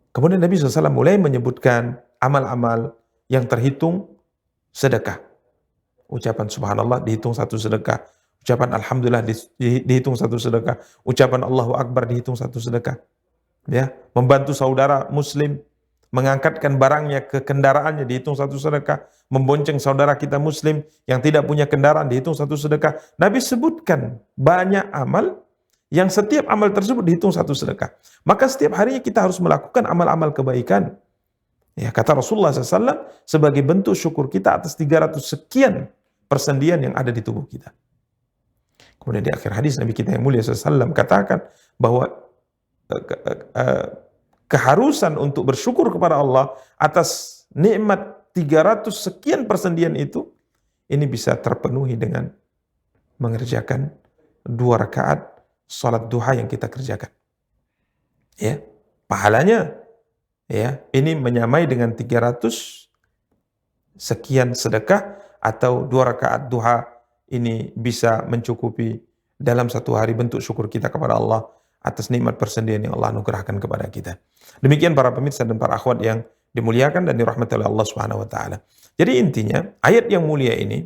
Kemudian Nabi SAW mulai menyebutkan amal-amal yang terhitung sedekah. Ucapan subhanallah dihitung satu sedekah. Ucapan alhamdulillah dihitung satu sedekah. Ucapan Allahu Akbar dihitung satu sedekah. Ya, membantu saudara muslim mengangkatkan barangnya ke kendaraannya dihitung satu sedekah, membonceng saudara kita muslim yang tidak punya kendaraan dihitung satu sedekah. Nabi sebutkan banyak amal yang setiap amal tersebut dihitung satu sedekah. Maka setiap harinya kita harus melakukan amal-amal kebaikan. Ya, kata Rasulullah SAW, sebagai bentuk syukur kita atas 300 sekian persendian yang ada di tubuh kita. Kemudian di akhir hadis Nabi kita yang mulia SAW katakan bahwa keharusan untuk bersyukur kepada Allah atas nikmat 300 sekian persendian itu, ini bisa terpenuhi dengan mengerjakan 2 rakaat salat duha yang kita kerjakan. Ya, pahalanya ya, ini menyamai dengan 300 sekian sedekah atau 2 rakaat duha ini bisa mencukupi dalam satu hari bentuk syukur kita kepada Allah atas nikmat persendian yang Allah anugerahkan kepada kita. Demikian para pemirsa dan para akhwat yang dimuliakan dan dirahmati oleh Allah Subhanahu wa taala. Jadi intinya ayat yang mulia ini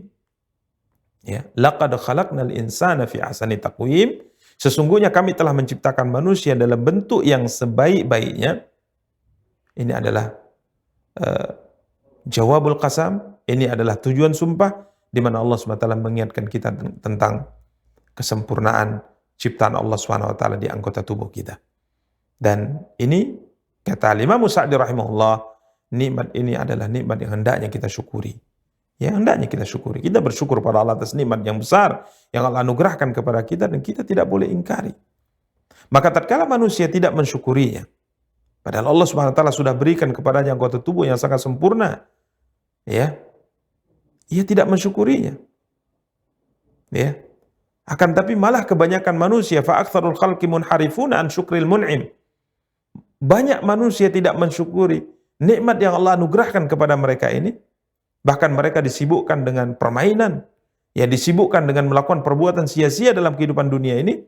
ya, laqad khalaqnal insana fi ahsani taqwim, sesungguhnya kami telah menciptakan manusia dalam bentuk yang sebaik-baiknya. Ini adalah jawabul qasam, ini adalah tujuan sumpah di mana Allah SWT mengingatkan kita tentang kesempurnaan ciptaan Allah SWT di anggota tubuh kita. Dan ini kata Imam Sa'di rahimahullah, nikmat ini adalah nikmat yang hendaknya kita syukuri. Ya, hendaknya kita syukuri. Kita bersyukur pada Allah atas nikmat yang besar yang Allah anugerahkan kepada kita dan kita tidak boleh ingkari. Maka tatkala manusia tidak mensyukurinya, padahal Allah Subhanahu wa taala sudah berikan kepadanya anggota tubuh yang sangat sempurna, ya, ia tidak mensyukurinya. Ya. Akan tapi malah kebanyakan manusia fa aktsarul khalqi munharifuna an syukril mun'im. Banyak manusia tidak mensyukuri nikmat yang Allah anugerahkan kepada mereka ini. Bahkan mereka disibukkan dengan permainan, ya, disibukkan dengan melakukan perbuatan sia-sia dalam kehidupan dunia ini.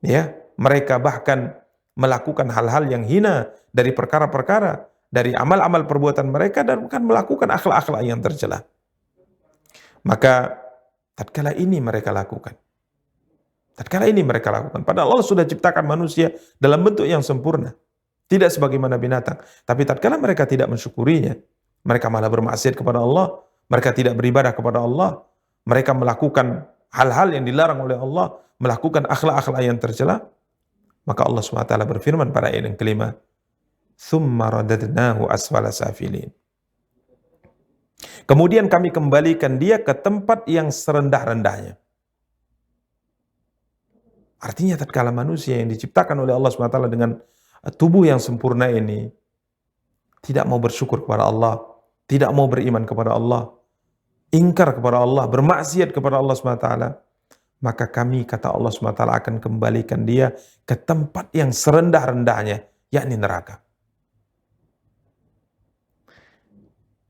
Ya, mereka bahkan melakukan hal-hal yang hina dari perkara-perkara, dari amal-amal perbuatan mereka, dan bahkan melakukan akhlak-akhlak yang tercela. Maka tatkala ini mereka lakukan. Tatkala ini mereka lakukan. Padahal Allah sudah ciptakan manusia dalam bentuk yang sempurna. Tidak sebagaimana binatang. Tapi tatkala mereka tidak mensyukurinya, mereka malah bermaksiat kepada Allah. Mereka tidak beribadah kepada Allah. Mereka melakukan hal-hal yang dilarang oleh Allah. Melakukan akhlak-akhlak yang tercela. Maka Allah SWT berfirman pada ayat yang kelima, "Tsumma radadnahu asfala safilin." Kemudian kami kembalikan dia ke tempat yang serendah-rendahnya. Artinya tatkala manusia yang diciptakan oleh Allah SWT dengan tubuh yang sempurna ini tidak mau bersyukur kepada Allah, tidak mau beriman kepada Allah, ingkar kepada Allah, bermaksiat kepada Allah SWT, maka kami, kata Allah SWT, akan kembalikan dia ke tempat yang serendah-rendahnya, yakni neraka.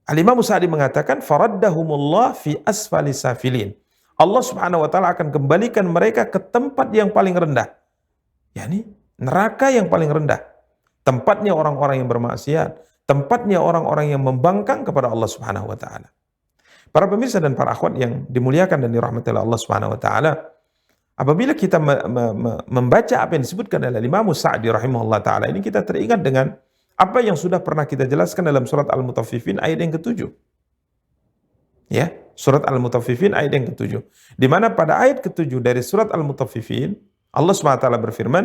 Al-Imam Sa'di mengatakan, faraddahumullah fi asfali safilin. Allah Subhanahu wa taala akan kembalikan mereka ke tempat yang paling rendah, yakni neraka yang paling rendah. Tempatnya orang-orang yang bermaksiat, tempatnya orang-orang yang membangkang kepada Allah Subhanahu wa taala. Para pemirsa dan para akhwat yang dimuliakan dan dirahmati oleh Allah Subhanahu wa taala, apabila kita membaca apa yang disebutkan oleh Imam Sa'di rahimahullah taala ini, kita teringat dengan apa yang sudah pernah kita jelaskan dalam surat Al-Mutaffifin ayat yang ke-7. Ya, surat Al-Mutaffifin ayat yang ke-7. Di mana pada ayat ke-7 dari surat Al-Mutaffifin, Allah Subhanahu wa taala berfirman,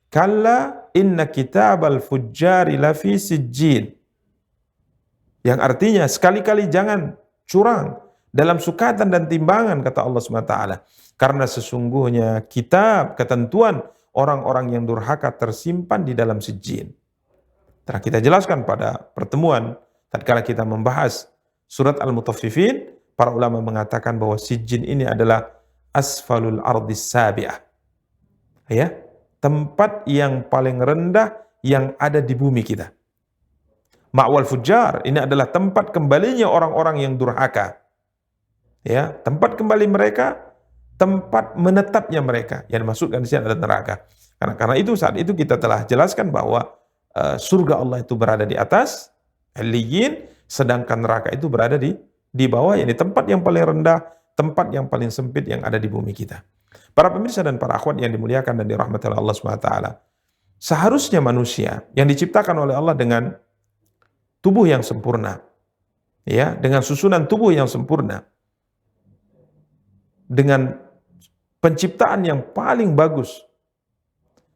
"Kalla inna kitabal fujjari lafi sijjin." Yang artinya, sekali-kali jangan curang dalam sukatan dan timbangan, kata Allah SWT. Karena sesungguhnya kitab, ketentuan orang-orang yang durhaka tersimpan di dalam sijjin. Telah kita jelaskan pada pertemuan tatkala kita membahas surat Al-Mutaffifin, para ulama mengatakan bahwa sijjin ini adalah asfalul ardis sabi'ah. Ya, tempat yang paling rendah yang ada di bumi kita. Ma'wal fujjar, ini adalah tempat kembalinya orang-orang yang durhaka. Ya, tempat kembali mereka, tempat menetapnya mereka. Yang dimaksudkan di sini adalah neraka. Karena itu saat itu kita telah jelaskan bahwa surga Allah itu berada di atas, Illiyin, sedangkan neraka itu berada di bawah, yakni tempat yang paling rendah, tempat yang paling sempit yang ada di bumi kita. Para pemirsa dan para akhwat yang dimuliakan dan dirahmati oleh Allah SWT, seharusnya manusia yang diciptakan oleh Allah dengan tubuh yang sempurna, ya, dengan susunan tubuh yang sempurna, dengan penciptaan yang paling bagus,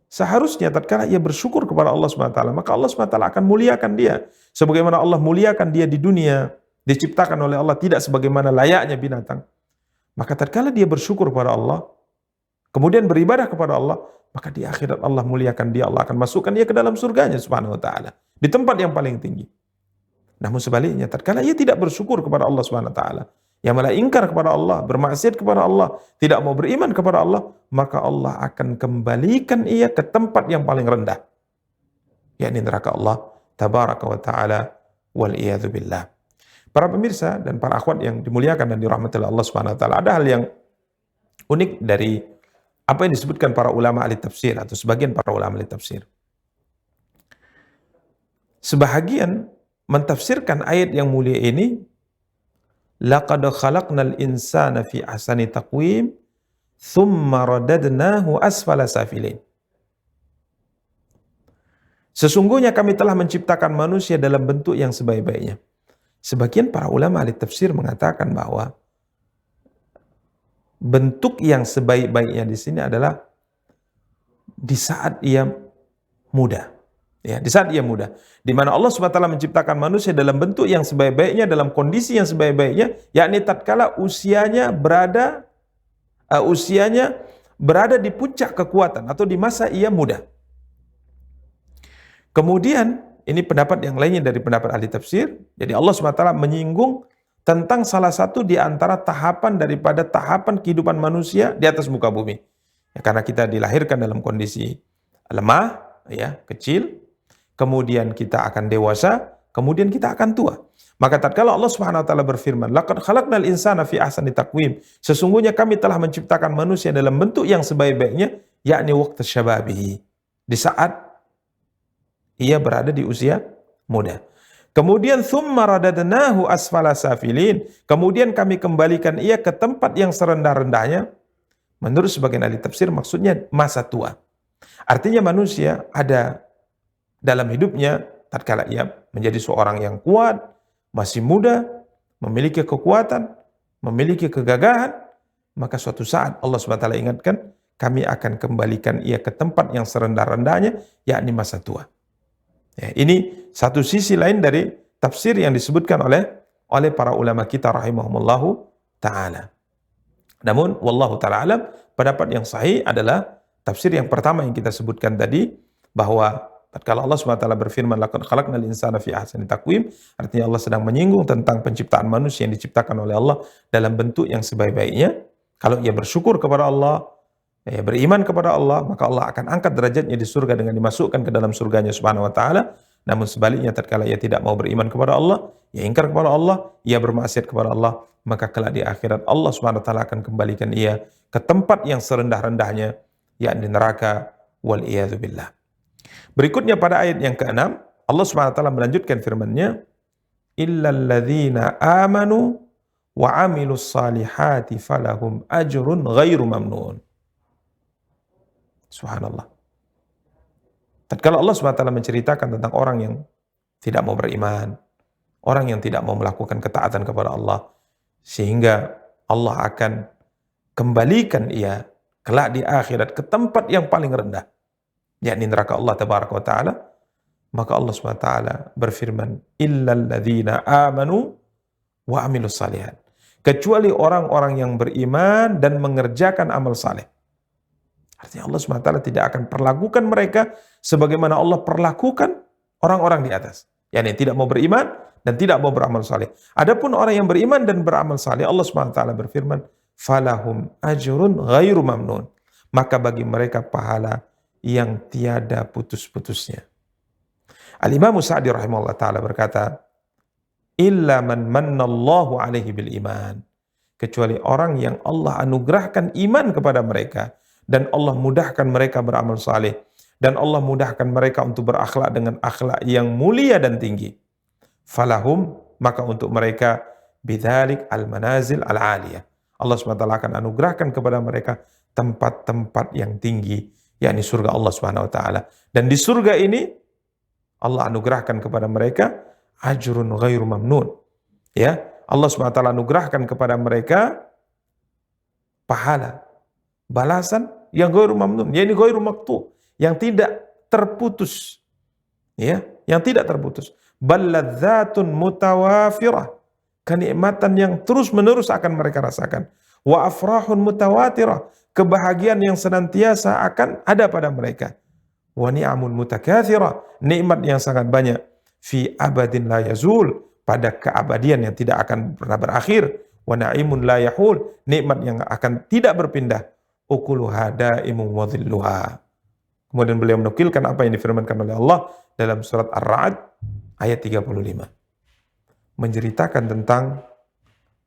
seharusnya tatkala ia bersyukur kepada Allah SWT, maka Allah SWT akan muliakan dia. Sebagaimana Allah muliakan dia di dunia, diciptakan oleh Allah tidak sebagaimana layaknya binatang. Maka tatkala dia bersyukur kepada Allah, kemudian beribadah kepada Allah, maka di akhirat Allah muliakan dia, Allah akan masukkan dia ke dalam surganya Subhanahu wa taala, di tempat yang paling tinggi. Namun sebaliknya, tatkala ia tidak bersyukur kepada Allah Subhanahu wa taala, yang malah ingkar kepada Allah, bermaksiat kepada Allah, tidak mau beriman kepada Allah, maka Allah akan kembalikan ia ke tempat yang paling rendah, yakni neraka Allah tabaraka wa taala, wal iyadzu billah. Para pemirsa dan para akhwat yang dimuliakan dan dirahmati oleh Allah Subhanahu wa taala, ada hal yang unik dari apa yang disebutkan para ulama ahli tafsir atau sebagian para ulama ahli tafsir. Sebahagian mentafsirkan ayat yang mulia ini, laqad khalaqnal insana fi ahsani taqwim thumma radadnahu asfala safilin. Sesungguhnya kami telah menciptakan manusia dalam bentuk yang sebaik-baiknya. Sebagian para ulama ahli tafsir mengatakan bahwa bentuk yang sebaik-baiknya di sini adalah di saat ia muda. Ya, di saat ia muda, di mana Allah SWT menciptakan manusia dalam bentuk yang sebaik-baiknya, dalam kondisi yang sebaik-baiknya, yakni tatkala usianya berada di puncak kekuatan atau di masa ia muda. Kemudian ini pendapat yang lainnya dari pendapat ahli tafsir. Jadi Allah SWT menyinggung tentang salah satu di antara tahapan daripada tahapan kehidupan manusia di atas muka bumi. Ya, karena kita dilahirkan dalam kondisi lemah, ya, kecil. Kemudian kita akan dewasa, kemudian kita akan tua. Maka tatkala Allah Subhanahu wa taala berfirman, laqad khalaqnal insana fi ahsani taqwim, sesungguhnya kami telah menciptakan manusia dalam bentuk yang sebaik-baiknya, yakni waqta syababihi, di saat ia berada di usia muda. Kemudian thumma radadnahu asfala safilin, kemudian kami kembalikan ia ke tempat yang serendah-rendahnya. Menurut sebagian ahli tafsir maksudnya masa tua. Artinya manusia ada dalam hidupnya, tatkala ia menjadi seorang yang kuat, masih muda, memiliki kekuatan, memiliki kegagahan, maka suatu saat Allah SWT ingatkan, kami akan kembalikan ia ke tempat yang serendah-rendahnya, yakni masa tua. Ya, ini satu sisi lain dari tafsir yang disebutkan oleh para ulama kita rahimahumullahu ta'ala. Namun, wallahu ta'ala alam, pendapat yang sahih adalah tafsir yang pertama yang kita sebutkan tadi, bahwa tatkala Allah SWT berfirman, laqad khalaqnal insana fi ahsani taqwim, artinya Allah sedang menyinggung tentang penciptaan manusia yang diciptakan oleh Allah dalam bentuk yang sebaik-baiknya. Kalau ia bersyukur kepada Allah, beriman kepada Allah, maka Allah akan angkat derajatnya di surga dengan dimasukkan ke dalam surganya Subhanahu wa taala. Namun sebaliknya tatkala ia tidak mau beriman kepada Allah, ia ingkar kepada Allah, ia bermaksiat kepada Allah, maka kelak di akhirat Allah Subhanahu wa taala akan kembalikan ia ke tempat yang serendah-rendahnya, yakni neraka, wal iyadzu billah. Berikutnya pada ayat yang ke-6, Allah Subhanahu wa taala melanjutkan firman-Nya, illal ladzina amanu wa amilus salihati falahum ajrun ghairu mamnun. Subhanallah. Tatkala Allah Subhanahu wa taala menceritakan tentang orang yang tidak mau beriman, orang yang tidak mau melakukan ketaatan kepada Allah, sehingga Allah akan kembalikan ia kelak di akhirat ke tempat yang paling rendah, yakni neraka Allah tabaraka wa taala, maka Allah Subhanahu wa taala berfirman, illal ladzina amanu wa amilus salihat. Kecuali orang-orang yang beriman dan mengerjakan amal saleh. Artinya Allah Subhanahu wa taala tidak akan perlakukan mereka sebagaimana Allah perlakukan orang-orang di atas, yakni tidak mau beriman dan tidak mau beramal saleh. Adapun orang yang beriman dan beramal saleh, Allah Subhanahu wa taala berfirman, falahum ajrun ghairu mamnun. Maka bagi mereka pahala yang tiada putus-putusnya. Al-Imam Sa'di rahimahullah taala berkata, illa man mannallahu alaihi bil iman. Kecuali orang yang Allah anugerahkan iman kepada mereka dan Allah mudahkan mereka beramal saleh dan Allah mudahkan mereka untuk berakhlak dengan akhlak yang mulia dan tinggi. Falahum, maka untuk mereka bidzalik al-manazil al-aliyah. Allah SWT akan anugerahkan kepada mereka tempat-tempat yang tinggi, yakni surga Allah SWT. Dan di surga ini Allah anugerahkan kepada mereka ajrun ghairu mamnun. Ya, Allah SWT anugerahkan kepada mereka pahala, balasan yang ghairu mamnun, yakni ghairu maqtu, yang tidak terputus. Ya, yang tidak terputus. Balladzatun mutawafirah, kenikmatan yang terus-menerus akan mereka rasakan. Wa afrahun mutawatirah, kebahagiaan yang senantiasa akan ada pada mereka. Wa ni'amun mutakatsirah, nikmat yang sangat banyak. Fi abadin la yazul, pada keabadian yang tidak akan pernah berakhir. Wa na'imun la yahul, nikmat yang akan tidak berpindah. Ukuluha daimun wa dhilluha. Kemudian beliau menukilkan apa yang difirmankan oleh Allah dalam surat Ar-Ra'd ayat 35. Menceritakan tentang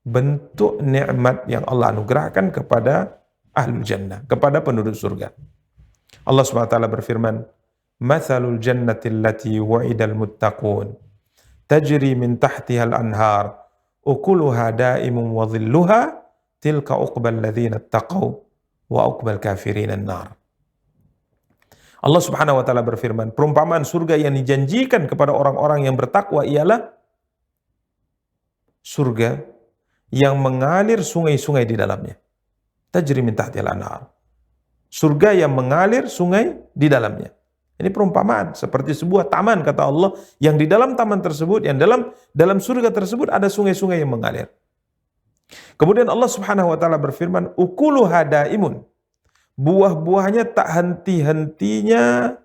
bentuk nikmat yang Allah anugerahkan kepada ahlul jannah, kepada penduduk surga. Allah SWT berfirman, "Matsalul jannati allati wa'idal muttaqun, tajri min tahtiha al-anhar, ukuluha daimun wa dhilluha, tilka uqbal ladzina ittaqaw wa uqbal kafirin an-nar." Allah Subhanahu wa taala berfirman, perumpamaan surga yang dijanjikan kepada orang-orang yang bertakwa ialah surga yang mengalir sungai-sungai di dalamnya. Tajri min tahtihal anhar. Surga yang mengalir sungai di dalamnya. Ini perumpamaan seperti sebuah taman, kata Allah, yang di dalam taman tersebut, yang dalam surga tersebut ada sungai-sungai yang mengalir. Kemudian Allah Subhanahu wa taala berfirman, ukuluha daimun. Buah-buahnya tak henti-hentinya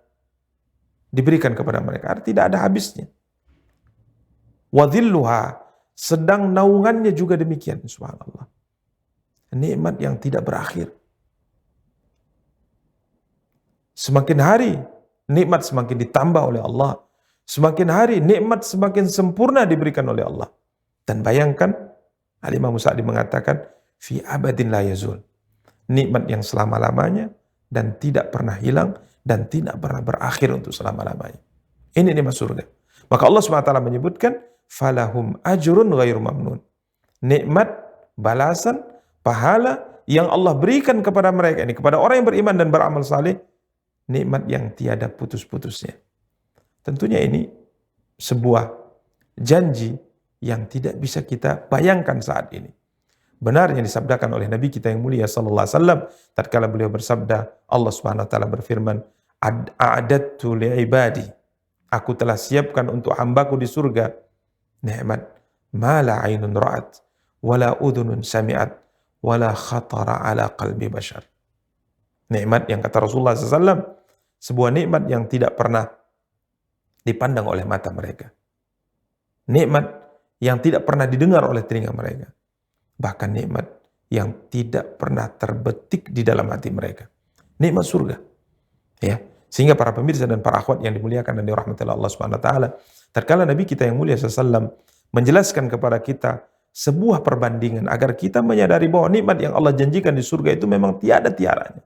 diberikan kepada mereka, tidak ada habisnya. Wa dhilluha, sedang naungannya juga demikian, subhanallah. Nikmat yang tidak berakhir. Semakin hari nikmat semakin ditambah oleh Allah. Semakin hari nikmat semakin sempurna diberikan oleh Allah. Dan bayangkan, Al-Imam Sa'di mengatakan, fi abadin la yazul. Nikmat yang selama-lamanya dan tidak pernah hilang dan tidak pernah berakhir untuk selama-lamanya. Ini nikmat surga. Maka Allah SWT menyebutkan, falahum ajrun ghairu mamnun. Nikmat, balasan, pahala yang Allah berikan kepada mereka ini, kepada orang yang beriman dan beramal saleh, nikmat yang tiada putus-putusnya. Tentunya ini sebuah janji yang tidak bisa kita bayangkan saat ini. Benar yang disabdakan oleh Nabi kita yang mulia sallallahu alaihi wasallam tatkala beliau bersabda, Allah Subhanahu wa taala berfirman, a'adattu li'ibadi, aku telah siapkan untuk hambaku di surga nikmat ma la 'ainun ra'at wala udhunun sami'at wala khatara ala qalbi bashar. Nikmat yang kata Rasulullah SAW, sebuah nikmat yang tidak pernah dipandang oleh mata mereka. Nikmat yang tidak pernah didengar oleh telinga mereka. Bahkan nikmat yang tidak pernah terbetik di dalam hati mereka. Nikmat surga. Ya, Sehingga para pemirsa dan para akhwat yang dimuliakan dan dirahmati Allah Subhanahu wa taala, tatkala Nabi kita yang mulia SAW menjelaskan kepada kita sebuah perbandingan agar kita menyadari bahwa nikmat yang Allah janjikan di surga itu memang tiada tiaranya.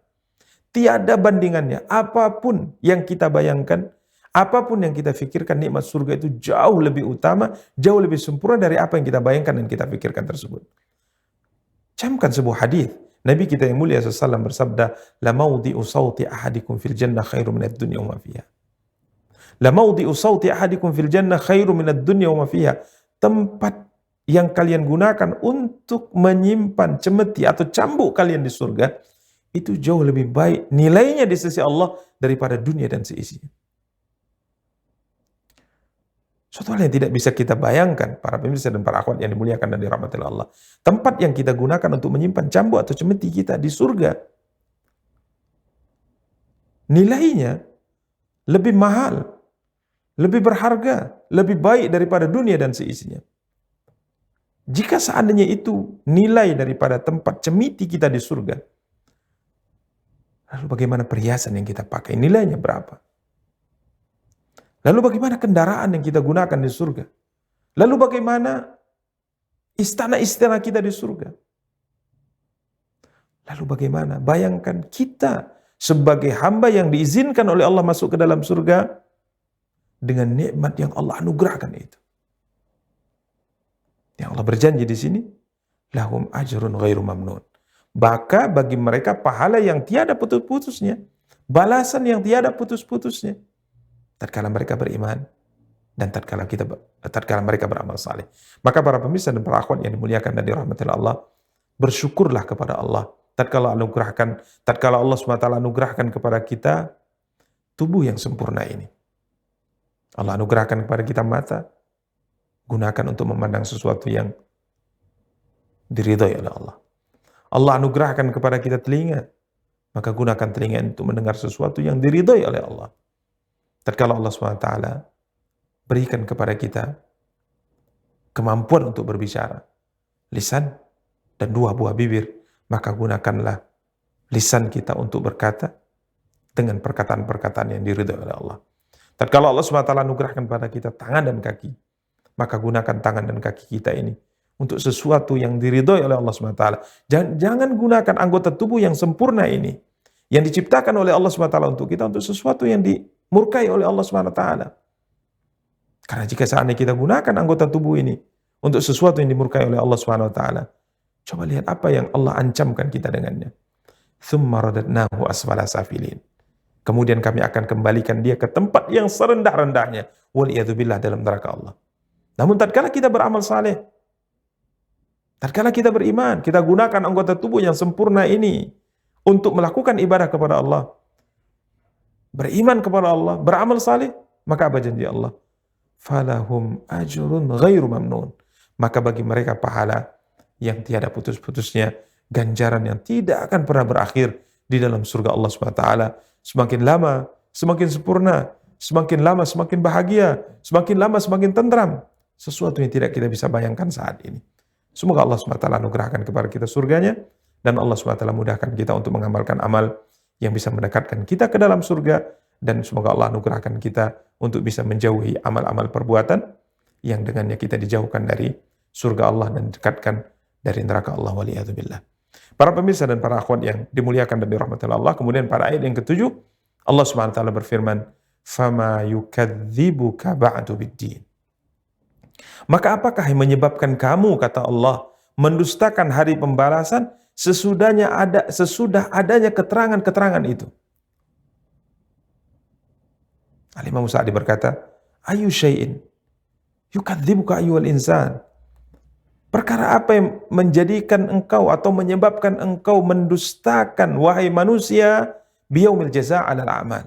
Tiada bandingannya. Apapun yang kita bayangkan, apapun yang kita pikirkan, nikmat surga itu jauh lebih utama, jauh lebih sempurna dari apa yang kita bayangkan dan kita pikirkan tersebut. Camkan sebuah hadis. Nabi kita yang mulia SAW bersabda, "La mawdi'u sawti ahadikum fil jannah khairu minad dunya wa ma fiha." La mawdi'u sawti ahadikum fil jannah khairu minad dunya wa ma fiha. Tempat yang kalian gunakan untuk menyimpan cemeti atau cambuk kalian di surga, itu jauh lebih baik nilainya di sisi Allah daripada dunia dan seisinya. Suatu hal yang tidak bisa kita bayangkan, para pemirsa dan para akhwat yang dimuliakan dan dirahmati Allah. Tempat yang kita gunakan untuk menyimpan cambuk atau cemeti kita di surga, nilainya lebih mahal, lebih berharga, lebih baik daripada dunia dan seisinya. Jika seandainya itu nilai daripada tempat cemeti kita di surga, lalu bagaimana perhiasan yang kita pakai? Nilainya berapa? Lalu bagaimana kendaraan yang kita gunakan di surga? Lalu bagaimana istana-istana kita di surga? Lalu bagaimana? Bayangkan kita sebagai hamba yang diizinkan oleh Allah masuk ke dalam surga dengan nikmat yang Allah anugerahkan itu. Yang Allah berjanji di sini, lahum ajrun ghairu mamnun. Maka bagi mereka pahala yang tiada putus-putusnya, balasan yang tiada putus-putusnya. Tatkala mereka beriman dan tatkala mereka beramal saleh. Maka para pemirsa dan para akhwat yang dimuliakan dan dirahmati Allah, bersyukurlah kepada Allah tatkala Allah SWT anugerahkan kepada kita tubuh yang sempurna ini. Allah anugerahkan kepada kita mata, gunakan untuk memandang sesuatu yang diridhai oleh Allah. Allah anugerahkan kepada kita telinga, maka gunakan telinga untuk mendengar sesuatu yang diridhai oleh Allah. Tatkala Allah SWT berikan kepada kita kemampuan untuk berbicara, lisan dan dua buah bibir, maka gunakanlah lisan kita untuk berkata dengan perkataan-perkataan yang diridhai oleh Allah. Tatkala Allah SWT anugerahkan kepada kita tangan dan kaki, maka gunakan tangan dan kaki kita ini untuk sesuatu yang diridhai oleh Allah SWT. Jangan gunakan anggota tubuh yang sempurna ini, yang diciptakan oleh Allah SWT untuk kita, untuk sesuatu yang dimurkai oleh Allah SWT. Karena jika seandainya kita gunakan anggota tubuh ini untuk sesuatu yang dimurkai oleh Allah SWT, coba lihat apa yang Allah ancamkan kita dengannya. Tsumma radadnahu asfala safilin. Kemudian kami akan kembalikan dia ke tempat yang serendah-rendahnya. Waliyadzubillah, dalam neraka Allah. Namun tatkala kita beramal saleh, tatkala kita beriman, kita gunakan anggota tubuh yang sempurna ini untuk melakukan ibadah kepada Allah, beriman kepada Allah, beramal saleh, maka apa janji Allah? Falahum ajrun ghairu mamnun. Maka bagi mereka pahala yang tiada putus-putusnya, ganjaran yang tidak akan pernah berakhir di dalam surga Allah SWT. Semakin lama, semakin sempurna, semakin lama, semakin bahagia, semakin lama, semakin tentram. Sesuatu yang tidak kita bisa bayangkan saat ini. Semoga Allah SWT anugerahkan kepada kita surganya, dan Allah SWT mudahkan kita untuk mengamalkan amal yang bisa mendekatkan kita ke dalam surga, dan semoga Allah anugerahkan kita untuk bisa menjauhi amal-amal perbuatan yang dengannya kita dijauhkan dari surga Allah dan dekatkan dari neraka Allah, waliyadzubillah. Para pemirsa dan para akhwat yang dimuliakan dan dirahmati Allah, kemudian pada ayat yang ke-7, Allah SWT berfirman, "Fama yukadzibuka ba'du biddin." Maka apakah yang menyebabkan kamu, kata Allah, mendustakan hari pembalasan sesudah adanya keterangan-keterangan itu? Al-Imam Sa'di berkata, "Ayu syai'in yukadzibuka ayyuhal insan." Perkara apa yang menjadikan engkau atau menyebabkan engkau mendustakan, wahai manusia, biyaumil jaza' 'alal a'mal?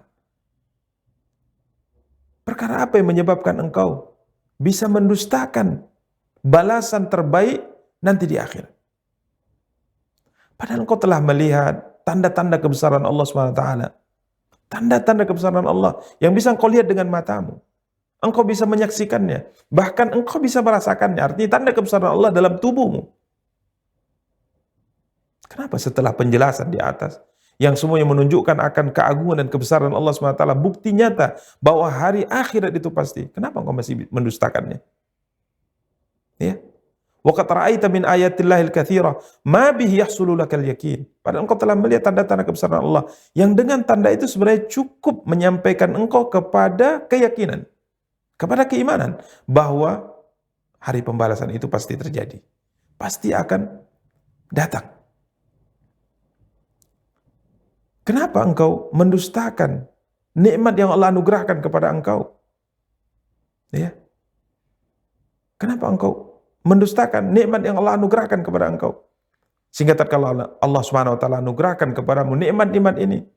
Perkara apa yang menyebabkan engkau bisa mendustakan balasan terbaik nanti di akhir? Padahal engkau telah melihat tanda-tanda kebesaran Allah SWT. Tanda-tanda kebesaran Allah yang bisa engkau lihat dengan matamu. Engkau bisa menyaksikannya, bahkan engkau bisa merasakannya. Artinya tanda kebesaran Allah dalam tubuhmu. Kenapa setelah penjelasan di atas yang semuanya menunjukkan akan keagungan dan kebesaran Allah SWT, bukti nyata bahwa hari akhirat itu pasti. Kenapa engkau masih mendustakannya? Ya. Wa qad ra'aita min ayatillahil katsira ma bihi yahsulu lakal yakin. Padahal engkau telah melihat tanda-tanda kebesaran Allah yang dengan tanda itu sebenarnya cukup menyampaikan engkau kepada keyakinan, kepada keimanan bahwa hari pembalasan itu pasti terjadi. Pasti akan datang. Kenapa engkau mendustakan nikmat yang Allah anugerahkan kepada engkau? Ya. Kenapa engkau mendustakan nikmat yang Allah anugerahkan kepada engkau? Sehingga tatkala Allah Subhanahu wa taala anugerahkan kepadamu nikmat-nikmat ini,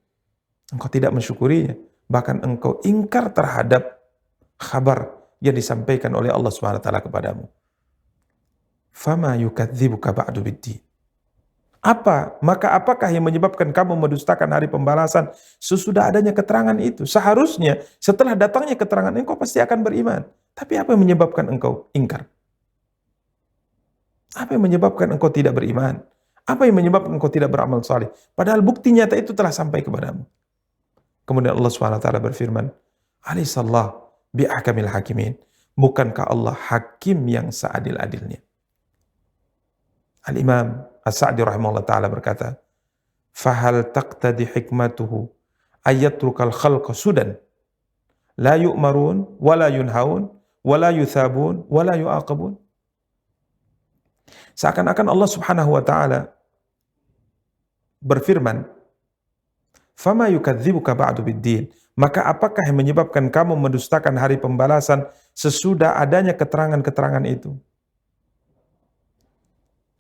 engkau tidak mensyukurinya, bahkan engkau ingkar terhadap kabar yang disampaikan oleh Allah Subhanahu wa taala kepadamu. Fama yukadzibuka ba'du biddin. Maka apakah yang menyebabkan kamu mendustakan hari pembalasan sesudah adanya keterangan itu? Seharusnya setelah datangnya keterangan engkau pasti akan beriman. Tapi apa yang menyebabkan engkau ingkar? Apa yang menyebabkan engkau tidak beriman? Apa yang menyebabkan engkau tidak beramal saleh? Padahal bukti nyata itu telah sampai kepadamu. Kemudian Allah SWT berfirman, Alisallah bi'ahkamil hakimin. Bukankah Allah hakim yang seadil-adilnya? Al-Imam As-Sa'di rahimahullah ta'ala berkata, Fahal taqtadi hikmatuhu ayatrukal khalqa sudan la yu'marun wala yunhaun wala yuthabun wala yu'aqabun. Seakan-akan Allah Subhanahu wa taala berfirman, Fama yukadzibuka ba'du biddin. Maka apakah yang menyebabkan kamu mendustakan hari pembalasan sesudah adanya keterangan-keterangan itu?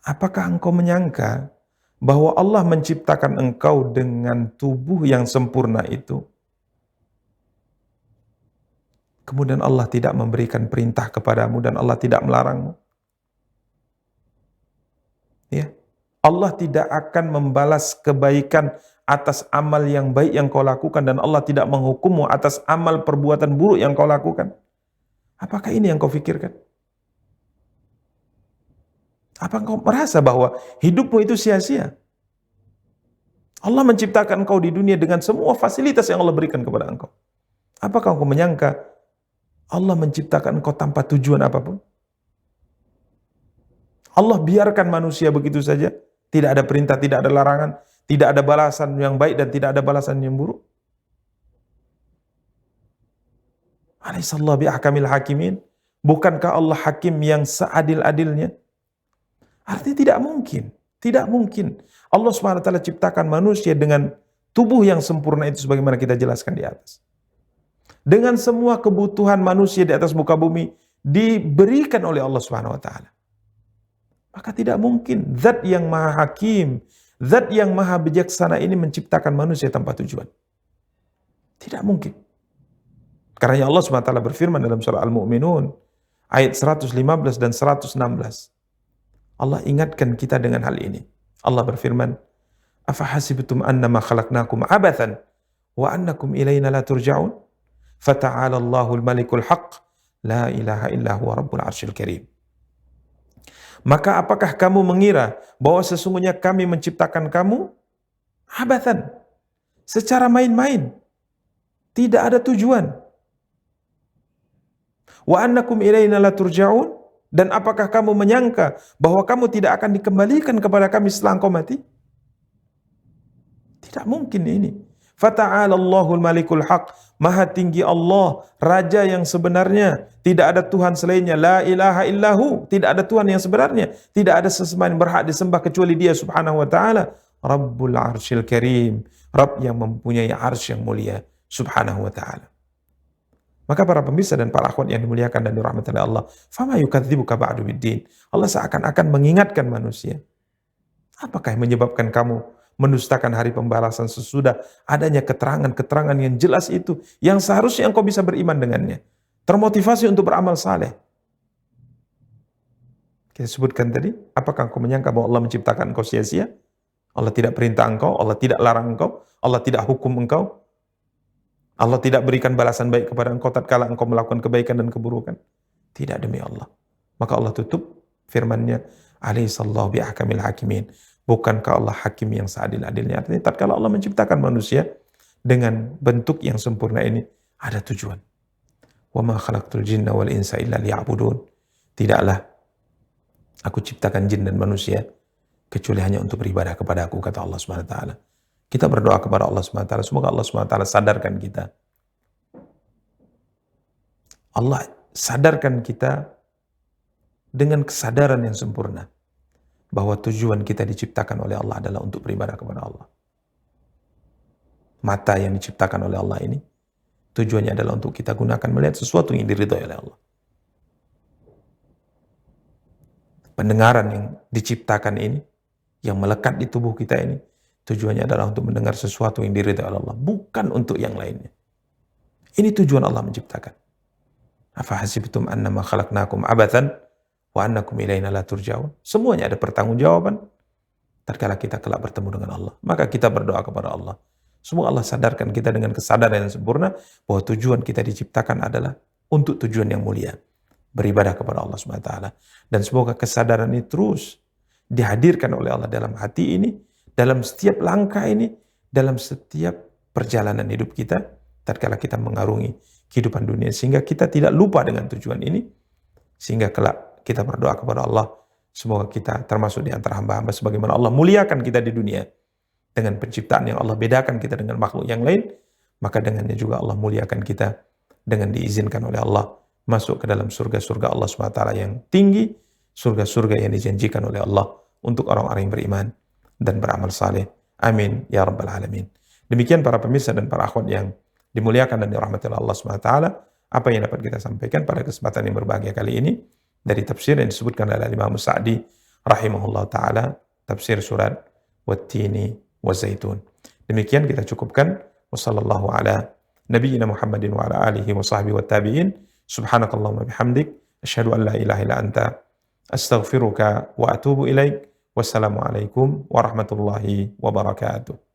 Apakah engkau menyangka bahwa Allah menciptakan engkau dengan tubuh yang sempurna itu? Kemudian Allah tidak memberikan perintah kepadamu dan Allah tidak melarangmu. Ya. Allah tidak akan membalas kebaikan atas amal yang baik yang kau lakukan dan Allah tidak menghukummu atas amal perbuatan buruk yang kau lakukan. Apakah ini yang kau fikirkan? Apa engkau merasa bahwa hidupmu itu sia-sia? Allah menciptakan engkau di dunia dengan semua fasilitas yang Allah berikan kepada engkau. Apakah engkau menyangka Allah menciptakan engkau tanpa tujuan apapun? Allah biarkan manusia begitu saja, tidak ada perintah, tidak ada larangan, tidak ada balasan yang baik dan tidak ada balasan yang buruk. Alaihissallahu bi'ahkamil hakimin. Bukankah Allah hakim yang seadil-adilnya? Artinya tidak mungkin. Tidak mungkin. Allah SWT ciptakan manusia dengan tubuh yang sempurna itu sebagaimana kita jelaskan di atas. Dengan semua kebutuhan manusia di atas muka bumi diberikan oleh Allah SWT. Maka tidak mungkin zat yang maha hakim, zat yang maha bijaksana ini menciptakan manusia tanpa tujuan. Tidak mungkin. Karena Allah SWT berfirman dalam surah Al-Mu'minun ayat 115 dan 116. Allah ingatkan kita dengan hal ini. Allah berfirman, Afahasibtum annama khalaqnakum abathan wa annakum ilayna la turja'un? Fata'ala Allahul malikul haq, la ilaha illa huwa rabbul arsyil karim. Maka apakah kamu mengira bahwa sesungguhnya kami menciptakan kamu abathan, secara main-main, tidak ada tujuan. Wa annakum ilayna la turja'un? Dan apakah kamu menyangka bahwa kamu tidak akan dikembalikan kepada kami setelah engkau mati? Tidak mungkin ini. Fata'ala Allahul malikul haq. Maha tinggi Allah, Raja yang sebenarnya. Tidak ada Tuhan selainnya. La ilaha illahu. Tidak ada Tuhan yang sebenarnya. Tidak ada sesembahan yang berhak disembah kecuali Dia subhanahu wa ta'ala. Rabbul arsyil karim. Rabb yang mempunyai arsy yang mulia. Subhanahu wa ta'ala. Maka para pemirsa dan para akhwat yang dimuliakan dan dirahmati oleh Allah, fama yukadzibuka ba'du biddin. Allah seakan-akan mengingatkan manusia. Apakah yang menyebabkan kamu mendustakan hari pembalasan sesudah adanya keterangan-keterangan yang jelas itu, yang seharusnya engkau bisa beriman dengannya, termotivasi untuk beramal saleh. Kita sebutkan tadi, apakah engkau menyangka bahwa Allah menciptakan engkau sia-sia? Allah tidak perintah engkau, Allah tidak larang engkau, Allah tidak hukum engkau, Allah tidak berikan balasan baik kepada engkau tatkala engkau melakukan kebaikan dan keburukan. Tidak, demi Allah. Maka Allah tutup firman-Nya, Alaihissallahu bi'ahkamil hakimin. Bukankah Allah hakim yang seadil-adilnya? Artinya tatkala Allah menciptakan manusia dengan bentuk yang sempurna ini, ada tujuan. Wa ma khalaqtul jinna wal insa illa liya'budun. Tidaklah aku ciptakan jin dan manusia kecuali hanya untuk beribadah kepada aku, kata Allah Subhanahu wa taala. Kita berdoa kepada Allah Subhanahu wa taala, semoga Allah Subhanahu wa taala sadarkan kita. Allah sadarkan kita dengan kesadaran yang sempurna bahwa tujuan kita diciptakan oleh Allah adalah untuk beribadah kepada Allah. Mata yang diciptakan oleh Allah ini tujuannya adalah untuk kita gunakan melihat sesuatu yang diridhai oleh Allah. Pendengaran yang diciptakan ini, yang melekat di tubuh kita ini, tujuannya adalah untuk mendengar sesuatu yang diridhai oleh Allah, bukan untuk yang lainnya. Ini tujuan Allah menciptakan. Afahasibtum annama khalaqnakum abathan wa annakum ilaina la turja'un. Semuanya ada pertanggungjawaban tatkala kita kelak bertemu dengan Allah. Maka kita berdoa kepada Allah. Semoga Allah sadarkan kita dengan kesadaran yang sempurna bahwa tujuan kita diciptakan adalah untuk tujuan yang mulia, beribadah kepada Allah Subhanahu wa taala. Dan semoga kesadaran ini terus dihadirkan oleh Allah dalam hati ini, dalam setiap langkah ini, dalam setiap perjalanan hidup kita tatkala kita mengarungi kehidupan dunia, sehingga kita tidak lupa dengan tujuan ini, sehingga kelak kita berdoa kepada Allah, semoga kita termasuk di antara hamba-hamba sebagaimana Allah muliakan kita di dunia dengan penciptaan yang Allah bedakan kita dengan makhluk yang lain, maka dengannya juga Allah muliakan kita dengan diizinkan oleh Allah masuk ke dalam surga-surga Allah SWT yang tinggi, surga-surga yang dijanjikan oleh Allah untuk orang-orang yang beriman dan beramal saleh. Amin ya rabbal alamin. Demikian para pemirsa dan para akhwat yang dimuliakan dan dirahmati oleh Allah SWT, apa yang dapat kita sampaikan pada kesempatan yang berbahagia kali ini dari tafsir yang disebutkan oleh Imam Sa'di rahimahullah ta'ala, tafsir surat Wat-Tini Wa-Zaitun. Demikian kita cukupkan. Wassallallahu ala nabiyyina Muhammadin wa ala alihi wa sahbihi wa tabi'in. Subhanakallahumma bihamdik, asyhadu an la ilaha illa anta, astaghfiruka wa atubu ilaik. Wassalamualaikum warahmatullahi wabarakatuh.